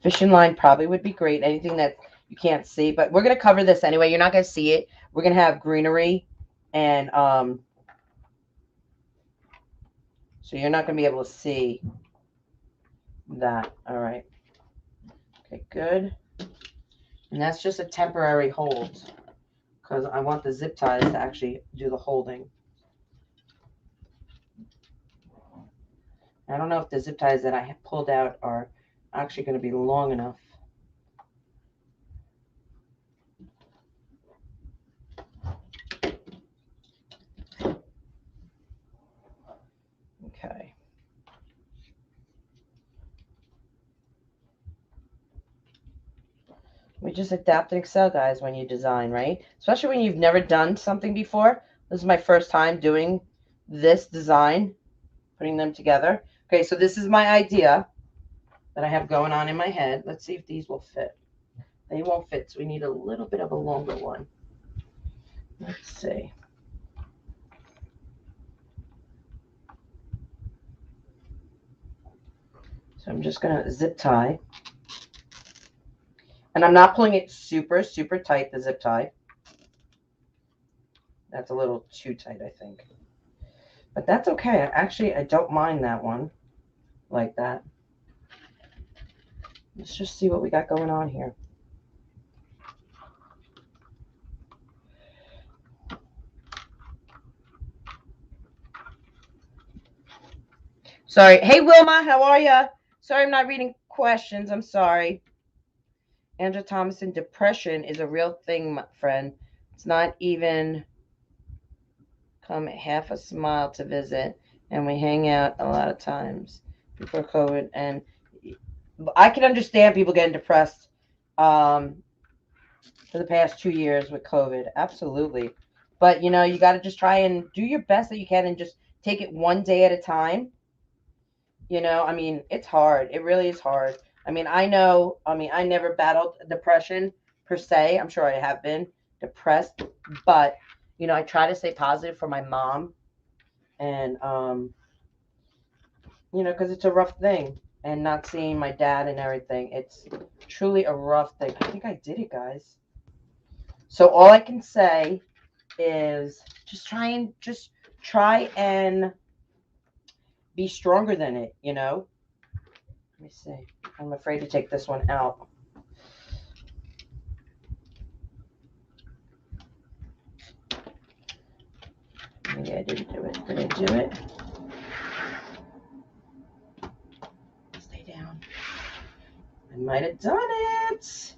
Fishing line probably would be great. Anything that you can't see, but we're going to cover this anyway. You're not going to see it. We're going to have greenery and so you're not going to be able to see that. All right. Okay, good. And that's just a temporary hold because I want the zip ties to actually do the holding. I don't know if the zip ties that I have pulled out are actually going to be long enough. Okay. We just adapt and excel, guys, when you design, right? Especially when you've never done something before. This is my first time doing this design, putting them together. Okay, so this is my idea that I have going on in my head. Let's see if these will fit. They won't fit, so we need a little bit of a longer one. Let's see. So I'm just going to zip tie. And I'm not pulling it super, super tight, the zip tie. That's a little too tight, I think. But that's okay. Actually, I don't mind that one like that. Let's just see what we got going on here. Sorry. Hey, Wilma, how are you? Sorry, I'm not reading questions. I'm sorry. Andrew Thomason, depression is a real thing, my friend. It's not even come half a smile to visit, and we hang out a lot of times before COVID. And I can understand people getting depressed for the past 2 years with COVID. Absolutely. But, you know, you got to just try and do your best that you can and just take it one day at a time. You know, I mean, it's hard. It really is hard. I mean, I know, I never battled depression per se. I'm sure I have been depressed, but you know, I try to stay positive for my mom, and you know, because it's a rough thing, and not seeing my dad and everything, it's truly a rough thing. I think I did it, guys. So all I can say is just try and be stronger than it, you know. Let me see. I'm afraid to take this one out. Maybe I didn't do it. Did I do it? Stay down. I might have done it.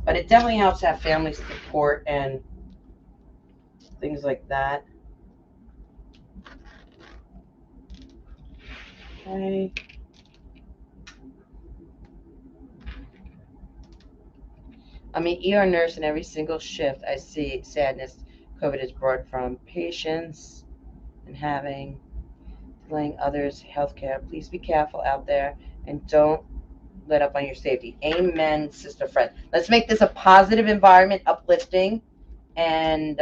But it definitely helps to have family support and things like that. Okay. I'm an ER nurse, and every single shift I see sadness COVID has brought from patients and having delaying others' healthcare. Please be careful out there and don't let up on your safety. Amen, sister friend. Let's make this a positive environment, uplifting, and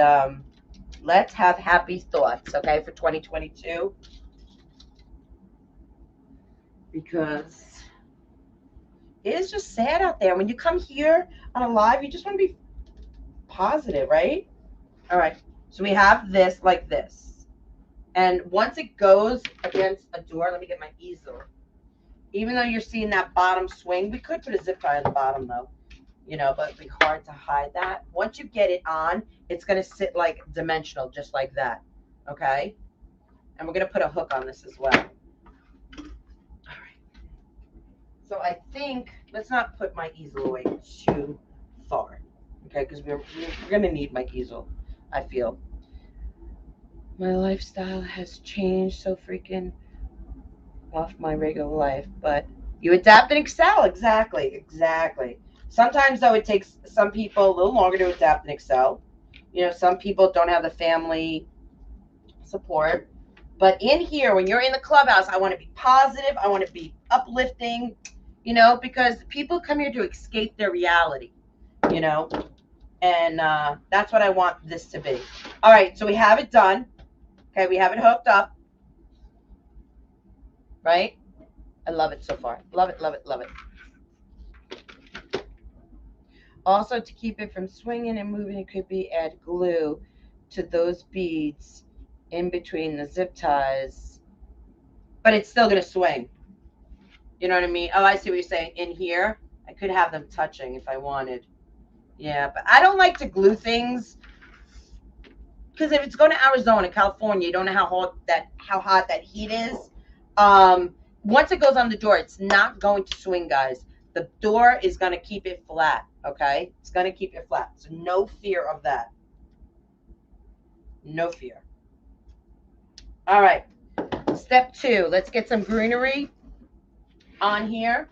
let's have happy thoughts, okay, for 2022. Because it is just sad out there. When you come here on a live, you just want to be positive, right? All right. So we have this like this. And once it goes against a door, let me get my easel. Even though you're seeing that bottom swing, we could put a zip tie on the bottom though, you know, but it'd be hard to hide that. Once you get it on, it's going to sit like dimensional, just like that. Okay. And we're going to put a hook on this as well. All right. So I think, let's not put my easel away too far. Okay. Because we're going to need my easel, I feel. My lifestyle has changed so freaking off my regular life, but you adapt and excel. Exactly. Sometimes though it takes some people a little longer to adapt and excel. You know, some people don't have the family support. But in here, when you're in the clubhouse, I want to be positive. I want to be uplifting, you know, because people come here to escape their reality, you know, and that's what I want this to be. All right, so we have it done. Okay, we have it hooked up, right? I love it so far. Love it. Also, to keep it from swinging and moving, it could be add glue to those beads in between the zip ties, but it's still going to swing. You know what I mean? Oh, I see what you're saying. In here, I could have them touching if I wanted. Yeah, but I don't like to glue things because if it's going to Arizona, California, you don't know how hot that heat is. Once it goes on the door, it's not going to swing, guys. The door is going to keep it flat, okay? It's going to keep it flat. So no fear of that. No fear. All right. Step 2. Let's get some greenery on here.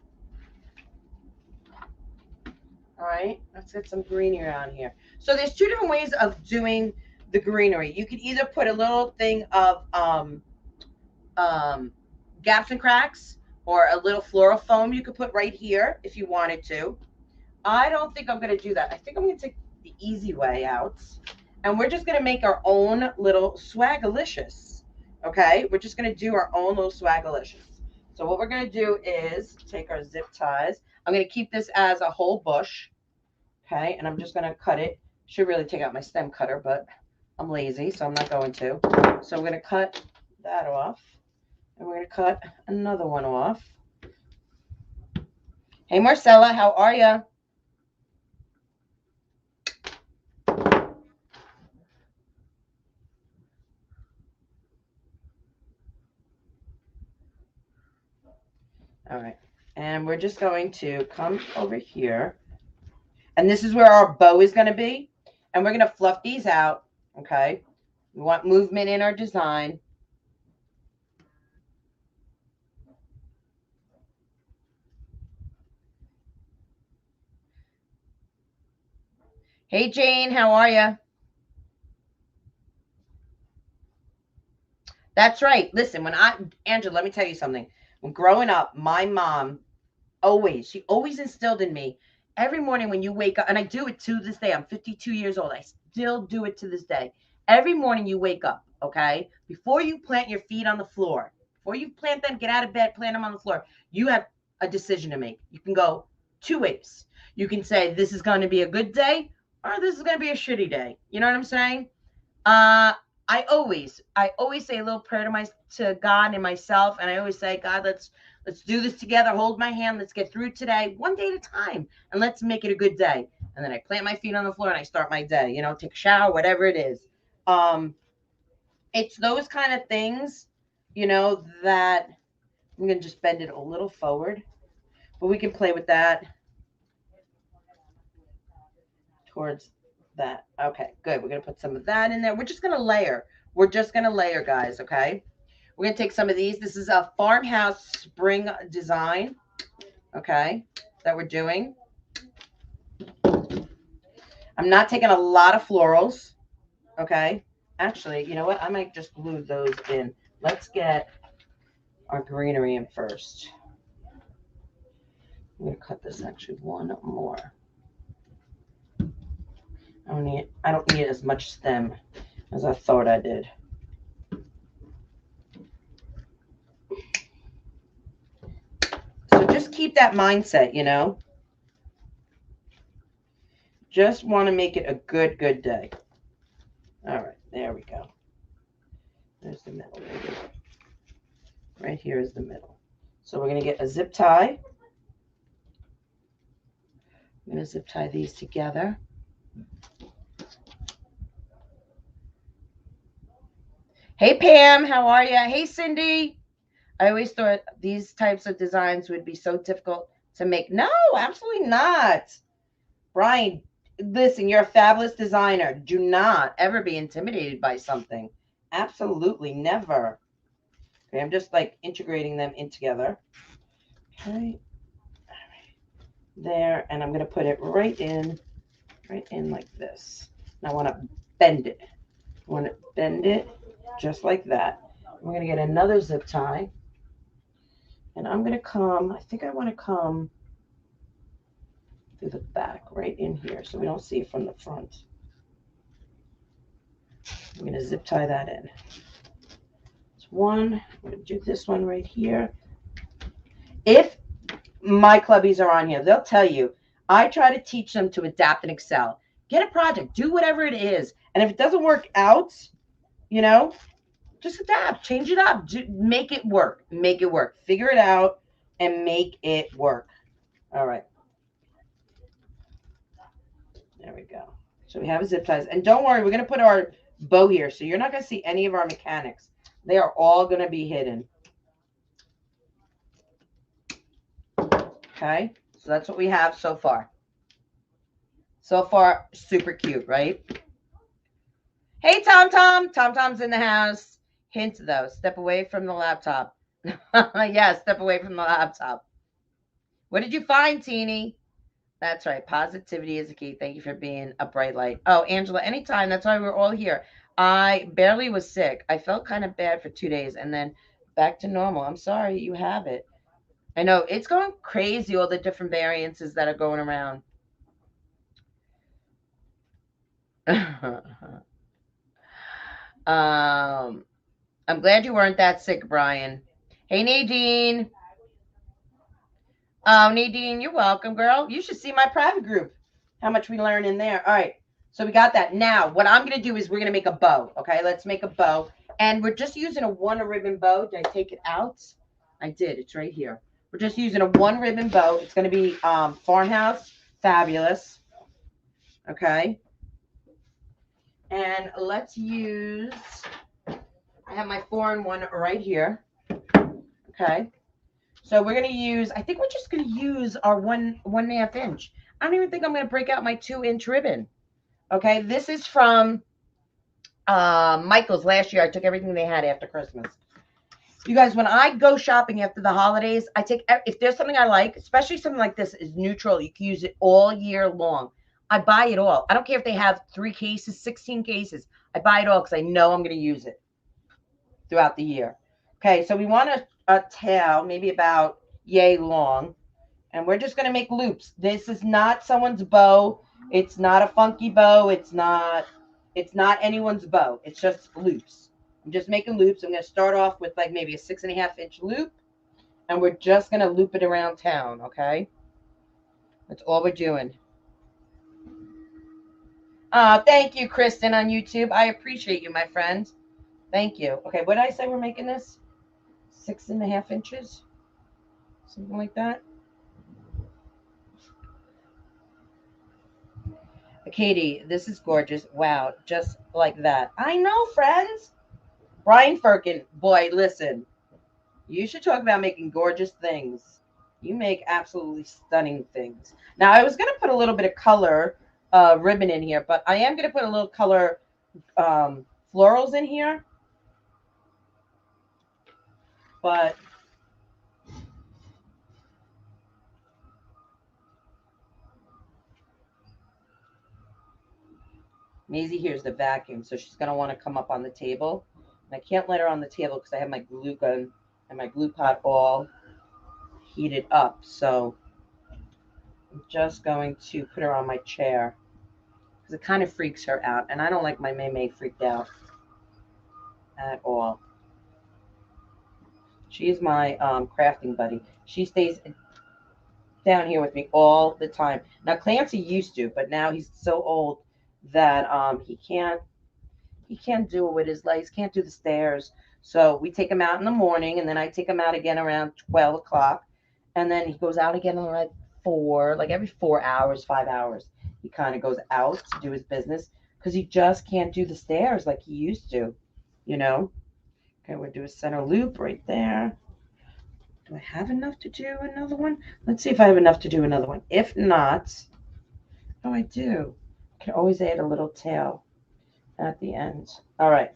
All right. Let's get some greenery on here. So there's 2 different ways of doing the greenery. You could either put a little thing of gaps and cracks, or a little floral foam you could put right here if you wanted to. I don't think I'm going to do that. I think I'm going to take the easy way out, and we're just going to make our own little swagalicious. Okay, we're just going to do our own little swagalicious. So what we're going to do is take our zip ties. I'm going to keep this as a whole bush. Okay, and I'm just going to cut it. Should really take out my stem cutter, but I'm lazy, so I'm not going to. So I'm going to cut that off. And we're going to cut another one off. Hey, Marcella, how are you? All right. And we're just going to come over here. And this is where our bow is going to be. And we're going to fluff these out. Okay. We want movement in our design. Hey, Jane, how are you? That's right. Listen, Angela, let me tell you something. When growing up, my mom Always. She always instilled in me every morning when you wake up, and I do it to this day. I'm 52 years old. I still do it to this day. Every morning you wake up, okay? Before you plant your feet on the floor, before you plant them, get out of bed, plant them on the floor, you have a decision to make. You can go two ways. You can say, this is going to be a good day, or this is going to be a shitty day. You know what I'm saying? I always say a little prayer to God and myself, and I always say, God, let's do this together. Hold my hand. Let's get through today, one day at a time, and let's make it a good day. And then I plant my feet on the floor and I start my day. Take a shower, whatever it is. It's those kind of things, that I'm gonna just bend it a little forward, but we can play with that towards that. Okay, good. We're going to put some of that in there. We're just going to layer. We're just going to layer, guys, okay? We're going to take some of these. This is a farmhouse spring design, okay, that we're doing. I'm not taking a lot of florals, okay? Actually, you know what? I might just glue those in. Let's get our greenery in first. I'm going to cut this actually one more. I don't need as much stem as I thought I did. So just keep that mindset, Just want to make it a good day. All right, there we go. There's the middle. Right here is the middle. So we're going to get a zip tie. I'm going to zip tie these together. Hey, Pam, how are you? Hey, Cindy. I always thought these types of designs would be so difficult to make. No, absolutely not. Brian, listen, you're a fabulous designer. Do not ever be intimidated by something. Absolutely never. Okay, I'm just like integrating them in together. Okay. There, and I'm going to put it right in like this. And I want to bend it. I want to bend it just like that. We're going to get another zip tie. And I'm going to come, I think I want to come through the back right in here so we don't see it from the front. I'm going to zip tie that in. It's one. I'm going to do this one right here. If my clubbies are on here, they'll tell you, I try to teach them to adapt and excel. Get a project, do whatever it is. And if it doesn't work out, just adapt, change it up, make it work, figure it out and make it work. All right. There we go. So we have a zip ties. And don't worry, we're going to put our bow here. So you're not going to see any of our mechanics. They are all going to be hidden. Okay. So that's what we have so far. So far, super cute, right? Hey, Tom Tom. Tom Tom's in the house. Hint, though, step away from the laptop. Yeah, step away from the laptop. What did you find, Teeny? That's right. Positivity is the key. Thank you for being a bright light. Oh, Angela, anytime. That's why we're all here. I barely was sick. I felt kind of bad for 2 days and then back to normal. I'm sorry you have it. I know it's going crazy, all the different variances that are going around. I'm glad you weren't that sick, Brian. Hey, Nadine. Oh, Nadine, you're welcome, girl. You should see my private group. How much we learn in there. All right. So we got that. Now, what I'm going to do is we're going to make a bow. Okay, let's make a bow. And we're just using a one ribbon bow. Did I take it out? I did. It's right here. We're just using a one ribbon bow. It's going to be farmhouse. Fabulous. Okay. And let's use, I have my 4-in-1 right here. Okay. So we're going to use, I think we're just going to use our 1.5 inch. I don't even think I'm going to break out my 2-inch ribbon. Okay. This is from Michael's last year. I took everything they had after Christmas. You guys, when I go shopping after the holidays, I take, if there's something I like, especially something like this is neutral, you can use it all year long. I buy it all. I don't care if they have 3 cases, 16 cases. I buy it all because I know I'm going to use it throughout the year. Okay, so we want a tail, maybe about yay long. And we're just going to make loops. This is not someone's bow. It's not a funky bow. It's not anyone's bow. It's just loops. I'm just making loops. I'm going to start off with like maybe a 6.5-inch loop. And we're just going to loop it around town, okay? That's all we're doing. Thank you, Kristen, on YouTube. I appreciate you, my friend. Thank you. Okay, what did I say we're making this? 6.5 inches? Something like that. Katie, this is gorgeous. Wow, just like that. I know, friends. Brian Firkin, boy, listen. You should talk about making gorgeous things. You make absolutely stunning things. Now, I was going to put a little bit of color ribbon in here, but I am going to put a little color florals in here. But Maisie here's the vacuum, so she's going to want to come up on the table. And I can't let her on the table because I have my glue gun and my glue pot all heated up. So I'm just going to put her on my chair because it kind of freaks her out. And I don't like my May freaked out at all. She's my crafting buddy. She stays down here with me all the time. Now Clancy used to, but now he's so old that he can't do it with his legs. Can't do the stairs. So we take him out in the morning, and then I take him out again around 12 o'clock, and then he goes out again around 4, like every 4 hours, 5 hours. He kind of goes out to do his business because he just can't do the stairs like he used to, you know. Okay, we'll do a center loop right there. Do I have enough to do another one? Let's see if I have enough to do another one. If not, oh, I do. I can always add a little tail at the end. All right.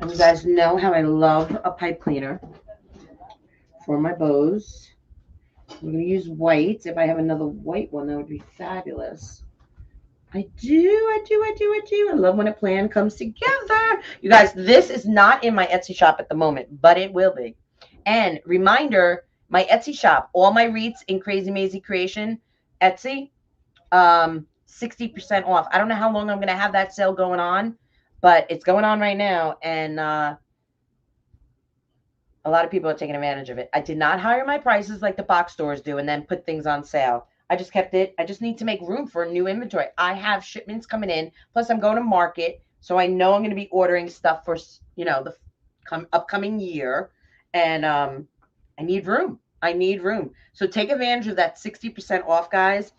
And you guys know how I love a pipe cleaner for my bows. I'm going to use white. If I have another white one, that would be fabulous. I love when a plan comes together. You guys, this is not in my Etsy shop at the moment, but it will be. And reminder, my Etsy shop, all my Reits in Crazy Maisie Creation, Etsy, 60% off. I don't know how long I'm going to have that sale going on, but it's going on right now. And a lot of people are taking advantage of it. I did not hire my prices like the box stores do and then put things on sale. I just kept it. I just need to make room for new inventory. I have shipments coming in. Plus, I'm going to market. So I know I'm going to be ordering stuff for, the upcoming year. And I need room. I need room. So take advantage of that 60% off, guys.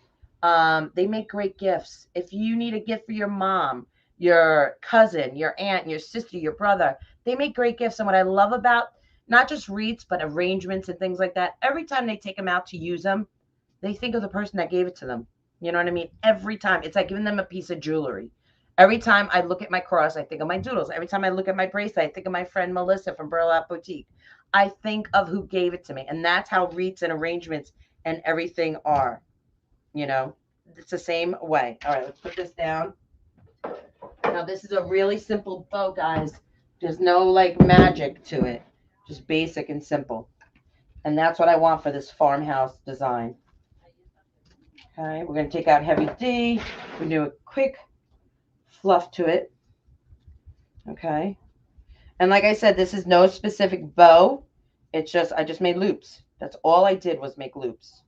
They make great gifts. If you need a gift for your mom, your cousin, your aunt, your sister, your brother, they make great gifts. And what I love about not just Reits, but arrangements and things like that, every time they take them out to use them, they think of the person that gave it to them. You know what I mean? Every time. It's like giving them a piece of jewelry. Every time I look at my cross, I think of my doodles. Every time I look at my bracelet, I think of my friend Melissa from Burlap Boutique. I think of who gave it to me. And that's how Reits and arrangements and everything are. It's the same way. All right, let's put this down. Now, this is a really simple bow, guys. There's no, magic to it. Just basic and simple. And that's what I want for this farmhouse design. Okay, we're going to take out heavy D. We're going to do a quick fluff to it. Okay. And like I said, this is no specific bow. It's just, I just made loops. That's all I did was make loops.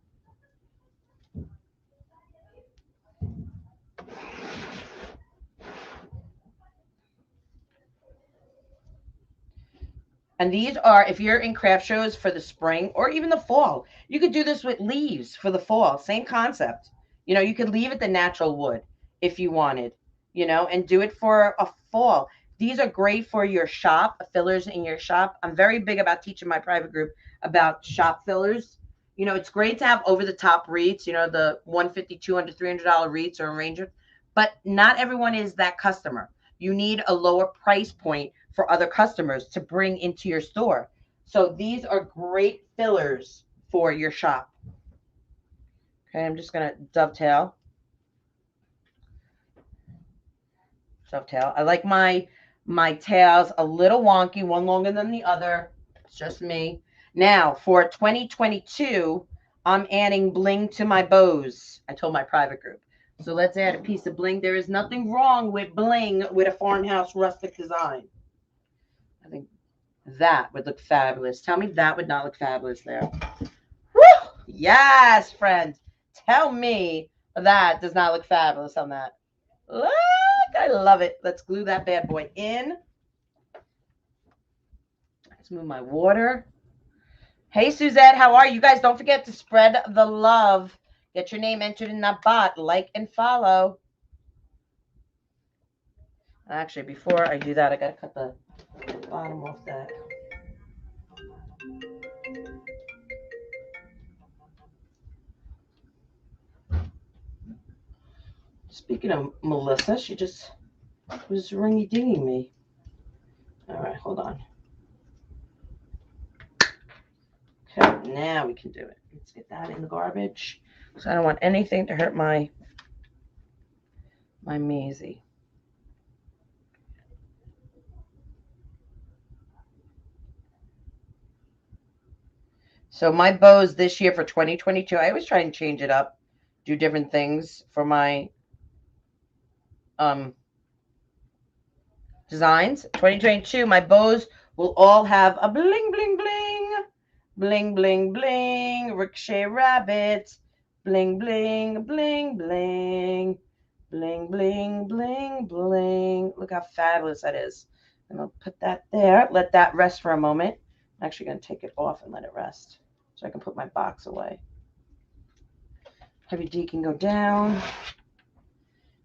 And these are, if you're in craft shows for the spring or even the fall, you could do this with leaves for the fall. Same concept. You could leave it the natural wood if you wanted, and do it for a fall. These are great for your shop, fillers in your shop. I'm very big about teaching my private group about shop fillers. It's great to have over the top Reits, the $150, $200, $300 Reits or arrangement, but not everyone is that customer. You need a lower price point for other customers to bring into your store. So these are great fillers for your shop. Okay, I'm just going to dovetail. I like my tails a little wonky, one longer than the other. It's just me. Now, for 2022, I'm adding bling to my bows. I told my private group. So let's add a piece of bling. There is nothing wrong with bling with a farmhouse rustic design. I think that would look fabulous. Tell me that would not look fabulous there. Woo! Yes, friends. Tell me that does not look fabulous on that. Look, I love it. Let's glue that bad boy in. Let's move my water. Hey, Suzette, how are you? You guys, don't forget to spread the love. Get your name entered in that bot. Like and follow. Actually, before I do that, I got to cut the bottom off that. Speaking of Melissa, she just was ringy-dinging me. All right, hold on. Okay, now we can do it. Let's get that in the garbage. So I don't want anything to hurt my Maisie. So my bows this year for 2022, I always try and change it up, do different things for my designs. 2022, my bows will all have a bling, bling, bling, bling, bling, bling, ricochet rabbit, bling, bling, bling, bling, bling, bling, bling, bling. Look how fabulous that is. And I'll put that there, let that rest for a moment. I'm actually going to take it off and let it rest so I can put my box away. Heavy D can go down.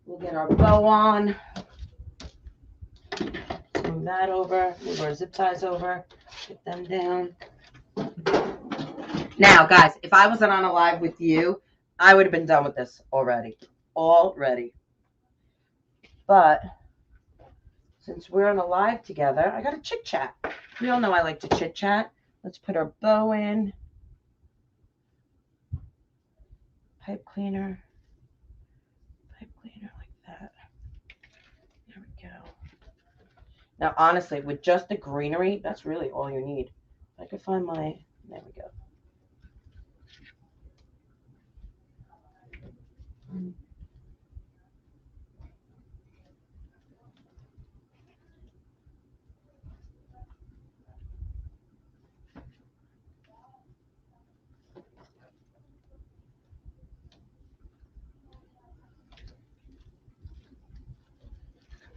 We'll get our bow on. Move that over. Move our zip ties over. Get them down. Now, guys, if I wasn't on a live with you, I would have been done with this already. But since we're on a live together, I got to chit chat. We all know I like to chit chat. Let's put our bow in. Pipe cleaner. Pipe cleaner like that. There we go. Now, honestly, with just the greenery, that's really all you need. If I could find my, there we go.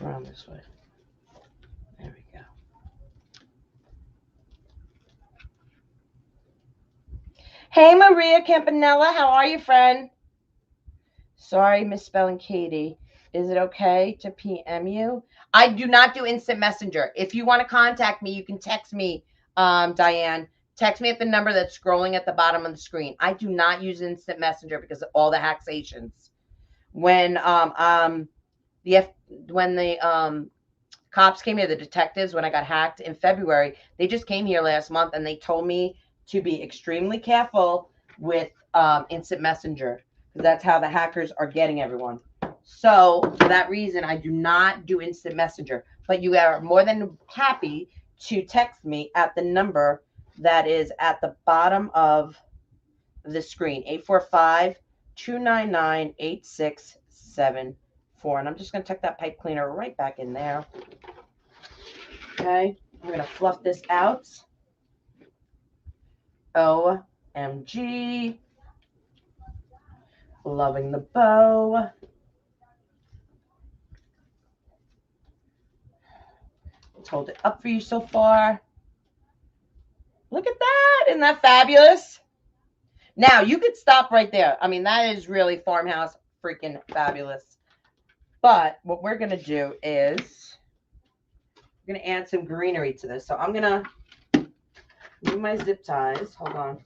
Around this way. There we go. Hey, Maria Campanella, how are you, friend? Sorry, misspelling Katie. Is it okay to PM you? I do not do instant messenger. If you want to contact me, you can text me, Diane. Text me at the number that's scrolling at the bottom of the screen. I do not use instant messenger because of all the haxations. When the cops came here, the detectives, when I got hacked in February, they just came here last month and they told me to be extremely careful with instant messenger because that's how the hackers are getting everyone. So for that reason, I do not do instant messenger, but you are more than happy to text me at the number that is at the bottom of the screen, 845-299-8674. And I'm just going to tuck that pipe cleaner right back in there. Okay, I'm going to fluff this out. OMG. Loving the bow. Let's hold it up for you so far. Look at that. Isn't that fabulous? Now, you could stop right there. I mean, that is really farmhouse freaking fabulous. But what we're going to do is we're going to add some greenery to this. So I'm going to move my zip ties. Hold on.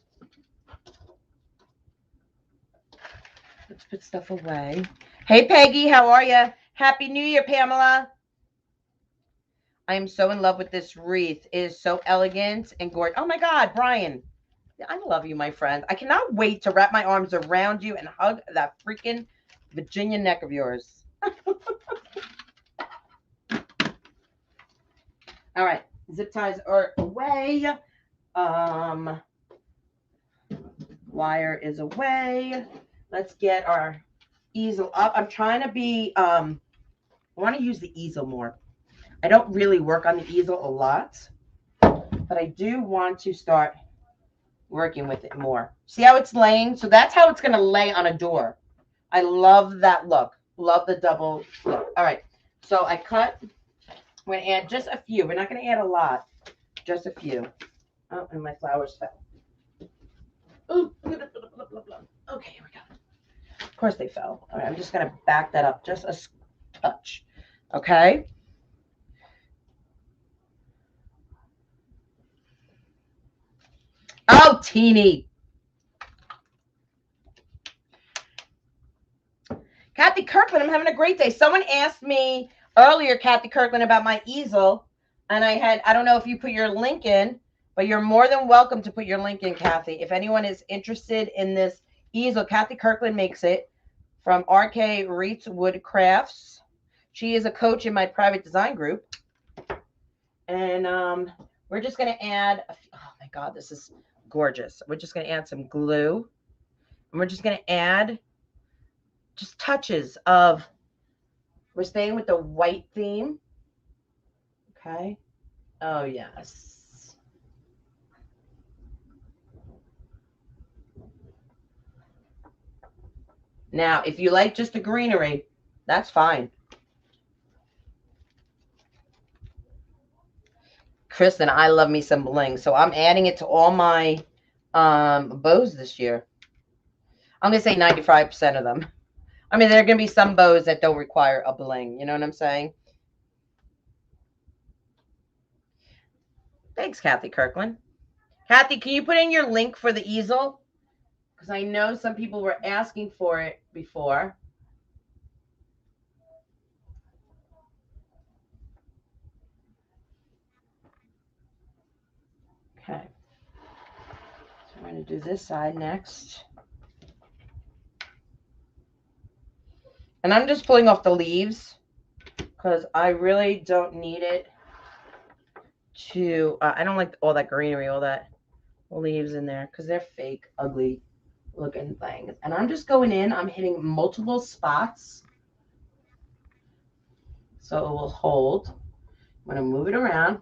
Let's put stuff away. Hey, Peggy, how are you? Happy New Year, Pamela. I am so in love with this wreath. It is so elegant and gorgeous. Oh, my God, Brian. I love you, my friend. I cannot wait to wrap my arms around you and hug that freaking Virginia neck of yours. All right, zip ties are away. Wire is away. Let's get our easel up. I'm trying to be, I want to use the easel more. I don't really work on the easel a lot, but I do want to start working with it more. See how it's laying? So that's how it's going to lay on a door. I love that look. Love the double look. All right. So I cut. I'm going to add just a few. We're not going to add a lot. Just a few. Oh, and my flowers fell. Ooh. Okay, here we go. Of course they fell. All right, I'm just going to back that up just a touch. Okay. Oh, teeny. Kathy Kirkland, I'm having a great day. Someone asked me earlier, Kathy Kirkland, about my easel. And I don't know if you put your link in, but you're more than welcome to put your link in, Kathy. If anyone is interested in this easel, Kathy Kirkland makes it from RK Reits Wood Crafts. She is a coach in my private design group. And we're just going to add, oh my God, this is gorgeous. We're just going to add some glue. And we're just going to add just touches of, we're staying with the white theme. Okay. Oh, yes. Now, if you like just the greenery, that's fine. Kristen, I love me some bling. So I'm adding it to all my bows this year. I'm going to say 95% of them. I mean, there are going to be some bows that don't require a bling. You know what I'm saying? Thanks, Kathy Kirkland. Kathy, can you put in your link for the easel? Because I know some people were asking for it before. Okay. So we're going to do this side next. And I'm just pulling off the leaves because I really don't need it to, I don't like all that greenery, all that leaves in there because they're fake, ugly looking things. And I'm just going in, I'm hitting multiple spots so it will hold. I'm going to move it around.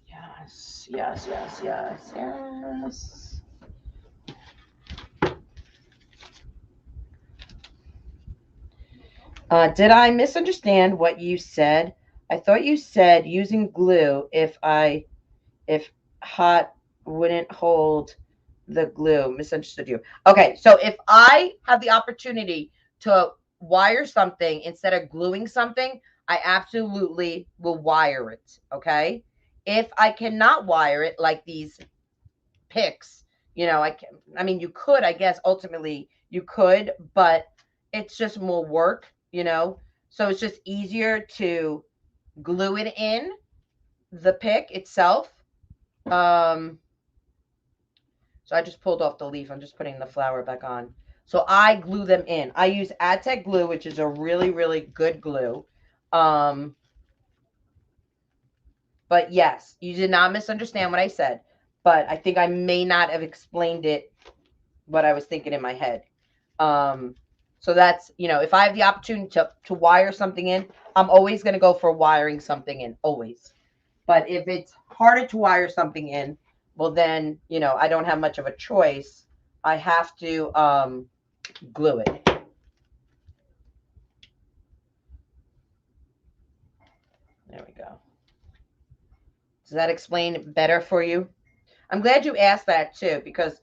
Yes, yes, yes, yes, yes. Did I misunderstand what you said? I thought you said using glue if hot wouldn't hold the glue. Misunderstood you. Okay, so if I have the opportunity to wire something instead of gluing something, I absolutely will wire it. Okay. If I cannot wire it, like these picks, I mean, you could, I guess, ultimately you could, but it's just more work, so it's just easier to glue it in the pick itself. So I just pulled off the leaf. I'm just putting the flower back on. So I glue them in. I use Aztec glue, which is a really, really good glue. But yes, you did not misunderstand what I said, but I think I may not have explained it what I was thinking in my head. So that's, if I have the opportunity to wire something in, I'm always going to go for wiring something in, always. But if it's harder to wire something in, well then, I don't have much of a choice. I have to glue it. There we go. Does that explain better for you? I'm glad you asked that too, because,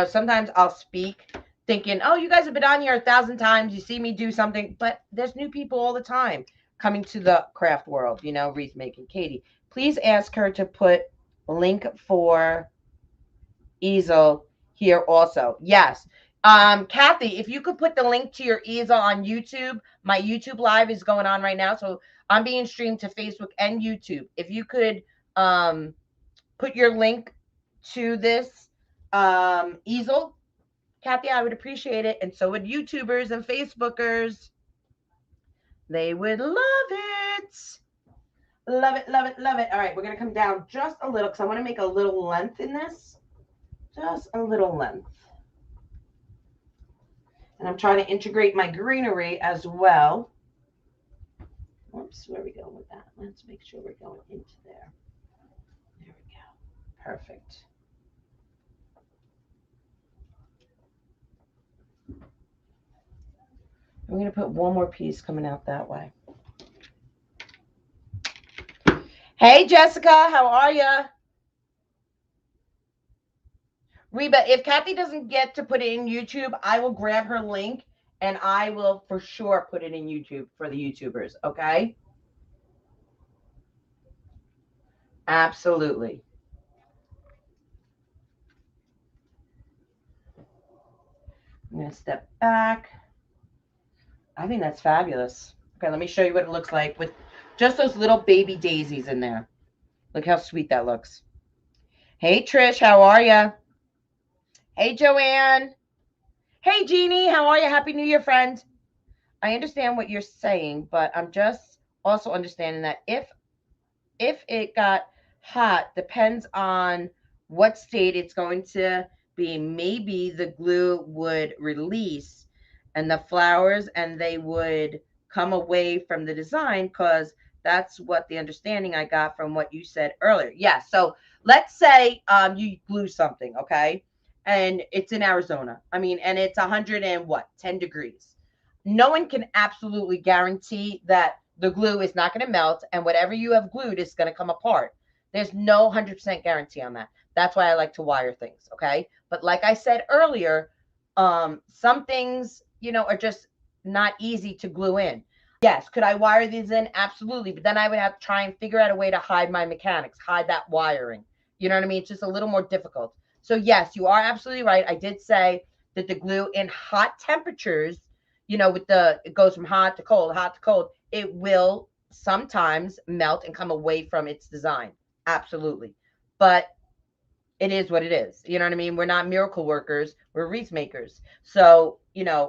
sometimes I'll speak thinking, oh, you guys have been on here 1,000 times. You see me do something, but there's new people all the time coming to the craft world, wreath making. Katie, please ask her to put link for easel here also. Yes. Kathy, if you could put the link to your easel on YouTube, my YouTube live is going on right now. So I'm being streamed to Facebook and YouTube. If you could put your link to this easel, Kathy, I would appreciate it. And so would YouTubers and Facebookers. They would love it. Love it, love it, love it. All right, we're going to come down just a little because I want to make a little length in this. Just a little length. And I'm trying to integrate my greenery as well. Oops, where are we going with that? Let's make sure we're going into there. There we go. Perfect. I'm going to put one more piece coming out that way. Hey, Jessica, how are you? Reba, if Kathy doesn't get to put it in YouTube, I will grab her link and I will for sure put it in YouTube for the YouTubers, okay? Absolutely. I'm going to step back. I think that's fabulous. Okay, let me show you what it looks like with just those little baby daisies in there. Look how sweet that looks. Hey, Trish, how are you? Hey, Joanne. Hey, Jeannie, how are you? Happy New Year, friend. I understand what you're saying, but I'm just also understanding that if it got hot, depends on what state it's going to be. Maybe the glue would release and the flowers and they would come away from the design, because that's what the understanding I got from what you said earlier. Yeah, so let's say you glue something, okay? And it's in Arizona. I mean, and it's 10 degrees. No one can absolutely guarantee that the glue is not going to melt and whatever you have glued is going to come apart. There's no 100% guarantee on that. That's why I like to wire things, okay? But like I said earlier, some things, are just not easy to glue in. Yes, could I wire these in? Absolutely. But then I would have to try and figure out a way to hide my mechanics, hide that wiring. You know what I mean? It's just a little more difficult. So yes, you are absolutely right. I did say that the glue in hot temperatures, it goes from hot to cold, it will sometimes melt and come away from its design. Absolutely. But it is what it is. You know what I mean? We're not miracle workers. We're wreath makers. So,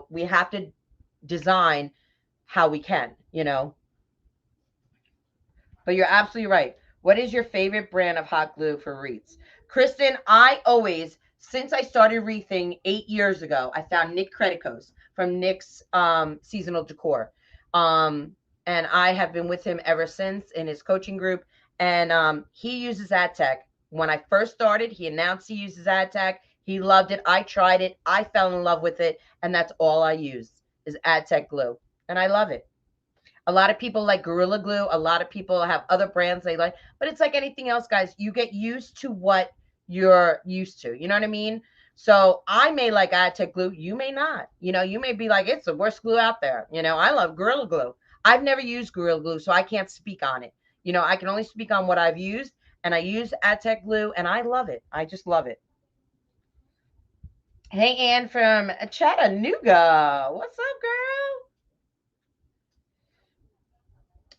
we have to design how we can, But you're absolutely right. What is your favorite brand of hot glue for wreaths? Kristen, since I started wreathing 8 years ago, I found Nick Credico's from Nick's Seasonal Decor. And I have been with him ever since in his coaching group. And he uses Aztec. When I first started, he announced he uses Aztec. He loved it. I tried it. I fell in love with it. And that's all I use is Aztec glue. And I love it. A lot of people like Gorilla Glue. A lot of people have other brands they like. But it's like anything else, guys. You get used to what you're used to. You know what I mean? So I may like Aztec glue. You may not. You may be like, it's the worst glue out there. I love Gorilla Glue. I've never used Gorilla Glue, so I can't speak on it. I can only speak on what I've used. And I use Aztec glue, and I love it. I just love it. Hey, Ann from Chattanooga. What's up, girl?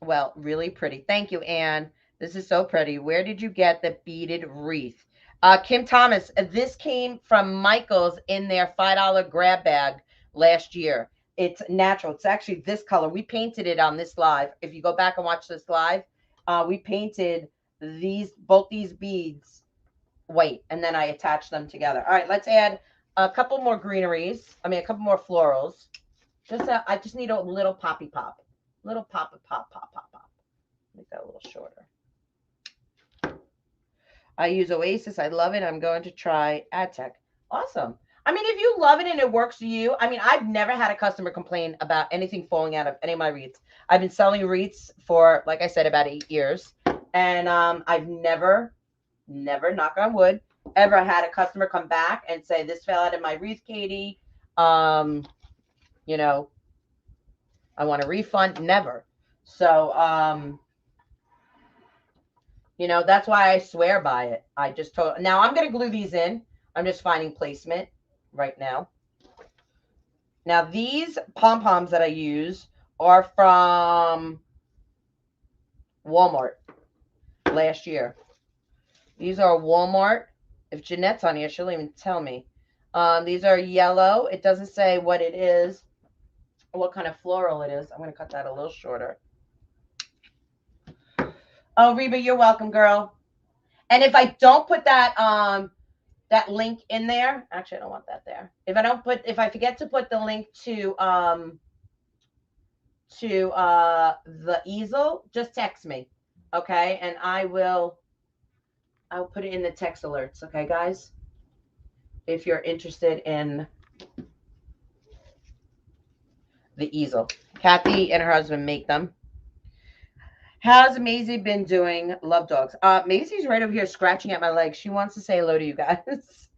Well, really pretty. Thank you, Anne. This is so pretty. Where did you get the beaded wreath? Kim Thomas, this came from Michael's in their $5 grab bag last year. It's natural. It's actually this color. We painted it on this live. If you go back and watch this live, we painted both these beads white, and then I attached them together. All right, let's add a couple more a couple more florals. I just need a little poppy pop. Little pop. Make that a little shorter. I use Oasis. I love it. I'm going to try Aztec. Awesome. I mean, if you love it and it works for you, I've never had a customer complain about anything falling out of any of my wreaths. I've been selling wreaths for, like I said, about 8 years. And I've never, knock on wood, ever had a customer come back and say, this fell out of my wreath, Katie. I want a refund. Never. So, that's why I swear by it. Now I'm going to glue these in. I'm just finding placement right now. Now these pom-poms that I use are from Walmart last year. These are Walmart. If Jeanette's on here, she'll even tell me. These are yellow. It doesn't say what it is, what kind of floral it is. I'm going to cut that a little shorter. Oh, Reba, you're welcome, girl. And if I don't put that that link in there. Actually, I don't want that there. If I forget to put the link to the easel, just text me, okay? And I'll put it in the text alerts, okay, guys? If you're interested in the easel. Kathy and her husband make them. How's Maisie been doing? Love dogs. Maisie's right over here scratching at my legs. She wants to say hello to you guys.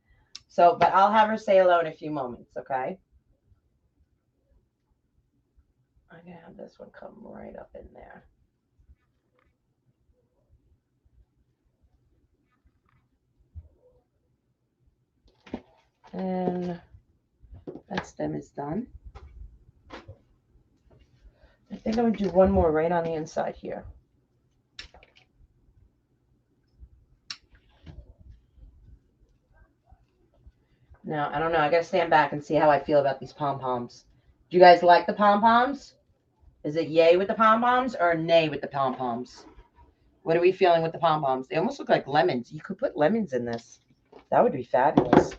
So, but I'll have her say hello in a few moments, okay? I'm going to have this one come right up in there. And that stem is done. I think I'm going to do one more right on the inside here. Now, I don't know. I got to stand back and see how I feel about these pom-poms. Do you guys like the pom-poms? Is it yay with the pom-poms or nay with the pom-poms? What are we feeling with the pom-poms? They almost look like lemons. You could put lemons in this. That would be fabulous.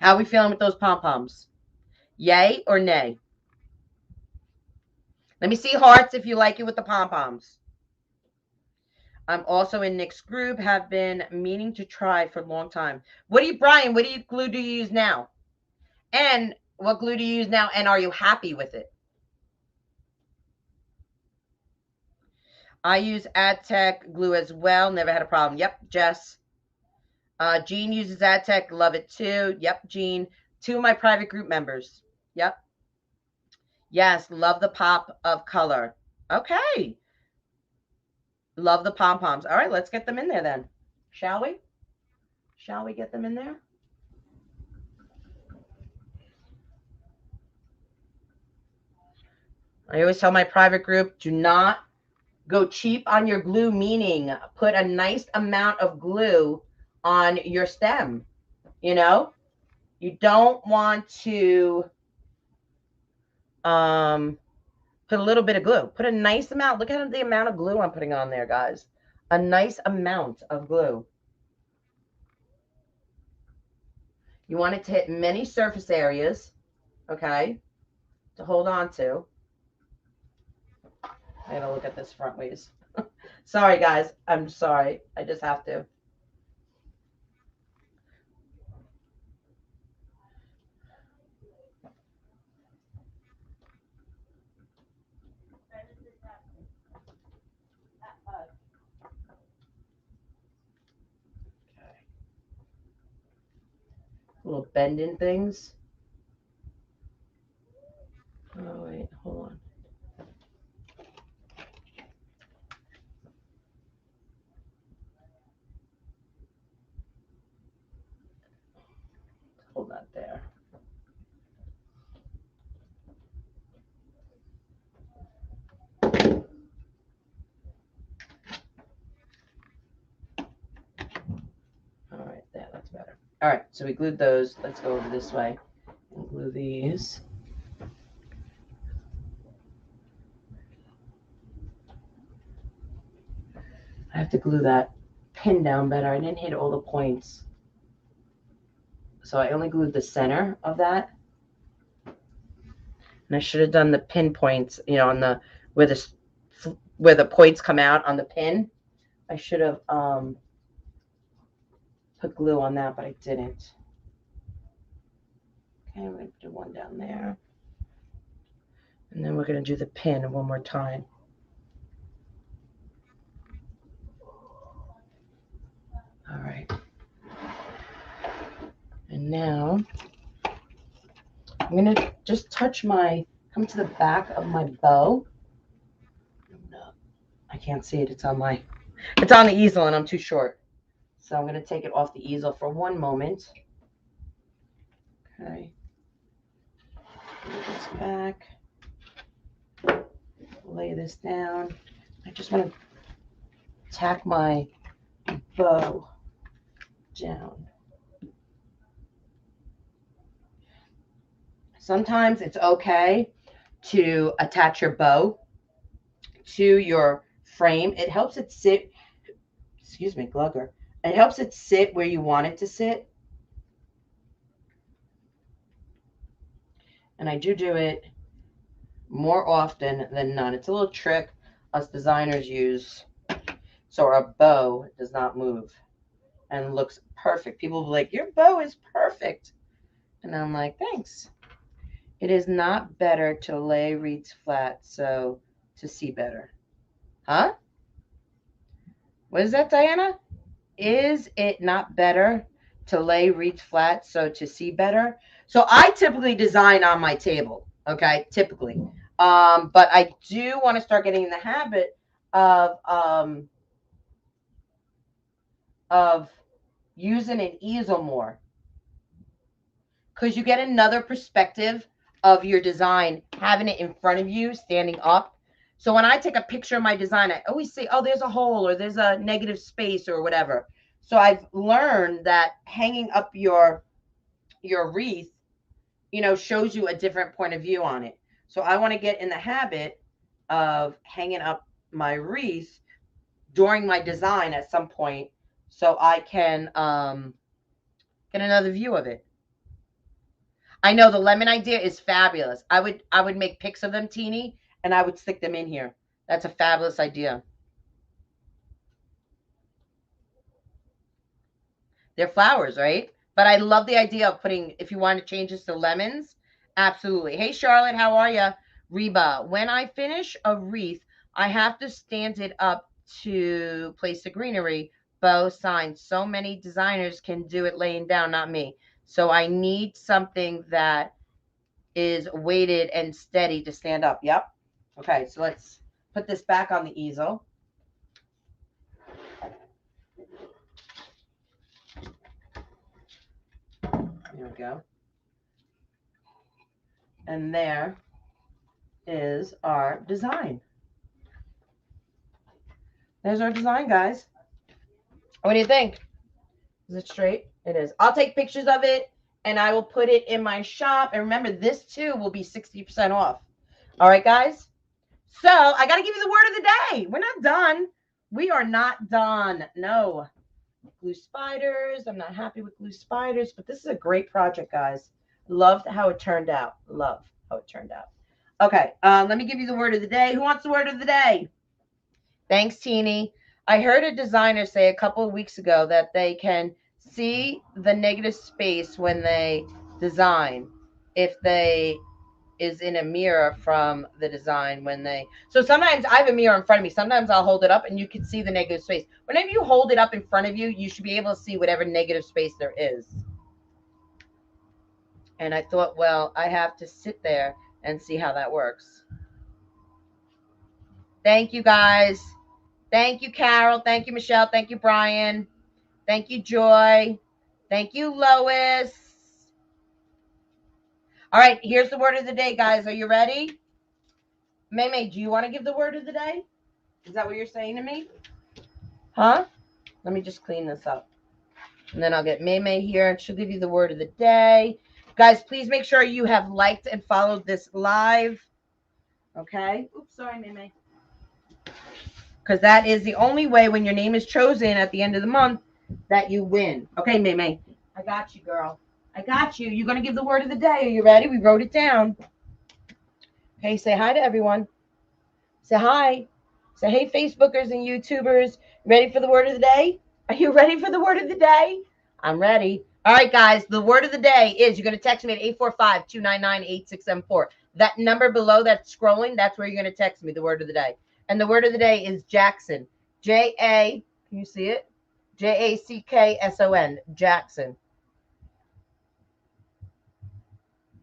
How are we feeling with those pom-poms? Yay or nay? Let me see hearts if you like it with the pom-poms. I'm also in Nick's group. Have been meaning to try for a long time. Brian, what glue do you use now? And what glue do you use now? And are you happy with it? I use Adtech glue as well. Never had a problem. Yep, Jess. Jean uses Adtech. Love it too. Yep, Jean. 2 of my private group members. Yep. Yes, love the pop of color. Okay. Love the pom-poms. All right, let's get them in there then. Shall we? Shall we get them in there? I always tell my private group, do not go cheap on your glue, meaning put a nice amount of glue on your stem. You know, you don't want to put a little bit of glue. Put a nice amount. Look at the amount of glue I'm putting on there, guys. A nice amount of glue. You want it to hit many surface areas, okay, to hold on to. I gotta look at this front ways. Sorry, guys. I'm sorry. I just have to. Okay. Little bending things. Oh, wait. Hold on. Hold that there. All right, there, that's better. All right, so we glued those. Let's go over this way and glue these. I have to glue that pin down better. I didn't hit all the points. So I only glued the center of that. And I should have done the pin points, you know, on the where the points come out on the pin. I should have put glue on that, but I didn't. Okay, I'm going to do one down there. And then we're going to do the pin one more time. All right. And now I'm going to just come to the back of my bow. No, I can't see it. It's on the easel and I'm too short. So I'm going to take it off the easel for one moment. Okay. Move this back. Lay this down. I just want to tack my bow down. Sometimes it's okay to attach your bow to your frame. It helps it sit, excuse me, glugger. It helps it sit where you want it to sit. And I do it more often than not. It's a little trick us designers use so our bow does not move and looks perfect. People will be like, your bow is perfect. And I'm like, thanks. It is not better to lay reeds flat so to see better. Huh? What is that, Diana? Is it not better to lay reeds flat so to see better? So I typically design on my table, okay? Typically. But I do want to start getting in the habit of using an easel more, because you get another perspective of your design having it in front of you, standing up. So when I take a picture of my design, I always say, oh, there's a hole or there's a negative space or whatever. So I've learned that hanging up your wreath, shows you a different point of view on it. So I want to get in the habit of hanging up my wreath during my design at some point so I can get another view of it. I know the lemon idea is fabulous. I would make pics of them, teeny, and I would stick them in here. That's a fabulous idea. They're flowers, right? But I love the idea of putting, if you want to change this to lemons, absolutely. Hey, Charlotte, how are you? Reba, when I finish a wreath, I have to stand it up to place the greenery, bow, signs. So many designers can do it laying down, not me. So I need something that is weighted and steady to stand up. Yep. Okay, so let's put this back on the easel. There we go. And there is our design. There's our design, guys. What do you think? Is it straight? It is. I'll take pictures of it and I will put it in my shop. And remember, this too will be 60% off. All right, guys? So I got to give you the word of the day. We're not done. We are not done. No. Glue spiders. I'm not happy with glue spiders, but this is a great project, guys. Loved how it turned out. Love how it turned out. Okay, let me give you the word of the day. Who wants the word of the day? Thanks, Teeny. I heard a designer say a couple of weeks ago that they can see the negative space when they design if they is in a mirror from the design when they. So sometimes I have a mirror in front of me. Sometimes I'll hold it up and you can see the negative space. Whenever you hold it up in front of you, you should be able to see whatever negative space there is. And I thought, well, I have to sit there and see how that works. Thank you, guys. Thank you, Carol. Thank you, Michelle. Thank you, Brian. Thank you, Joy. Thank you, Lois. All right, here's the word of the day, guys. Are you ready? May, do you want to give the word of the day? Is that what you're saying to me? Huh? Let me just clean this up. And then I'll get May here and she'll give you the word of the day. Guys, please make sure you have liked and followed this live. Okay? Oops, sorry, May. Because that is the only way when your name is chosen at the end of the month that you win. Okay, May. I got you, girl. I got you. You're going to give the word of the day. Are you ready? We wrote it down. Okay, say hi to everyone. Say hi. Say, hey, Facebookers and YouTubers. Ready for the word of the day? Are you ready for the word of the day? I'm ready. All right, guys. The word of the day is you're going to text me at 845-299-8674. That number below that's scrolling, that's where you're going to text me the word of the day. And the word of the day is Jackson. J-A, can you see it? Jackson. Jackson.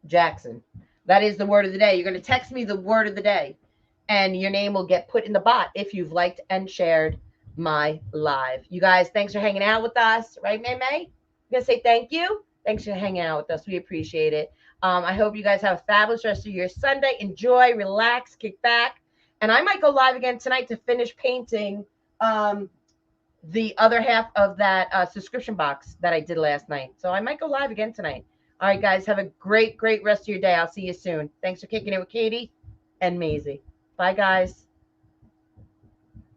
Jackson. That is the word of the day. You're going to text me the word of the day, and your name will get put in the bot if you've liked and shared my live. You guys, thanks for hanging out with us. Right, May? I'm going to say thank you. Thanks for hanging out with us. We appreciate it. I hope you guys have a fabulous rest of your Sunday. Enjoy, relax, kick back. And I might go live again tonight to finish painting the other half of that subscription box that I did last night. So I might go live again tonight. All right, guys, have a great rest of your day. I'll see you soon. Thanks for kicking it with Katie and Maisie. Bye, guys.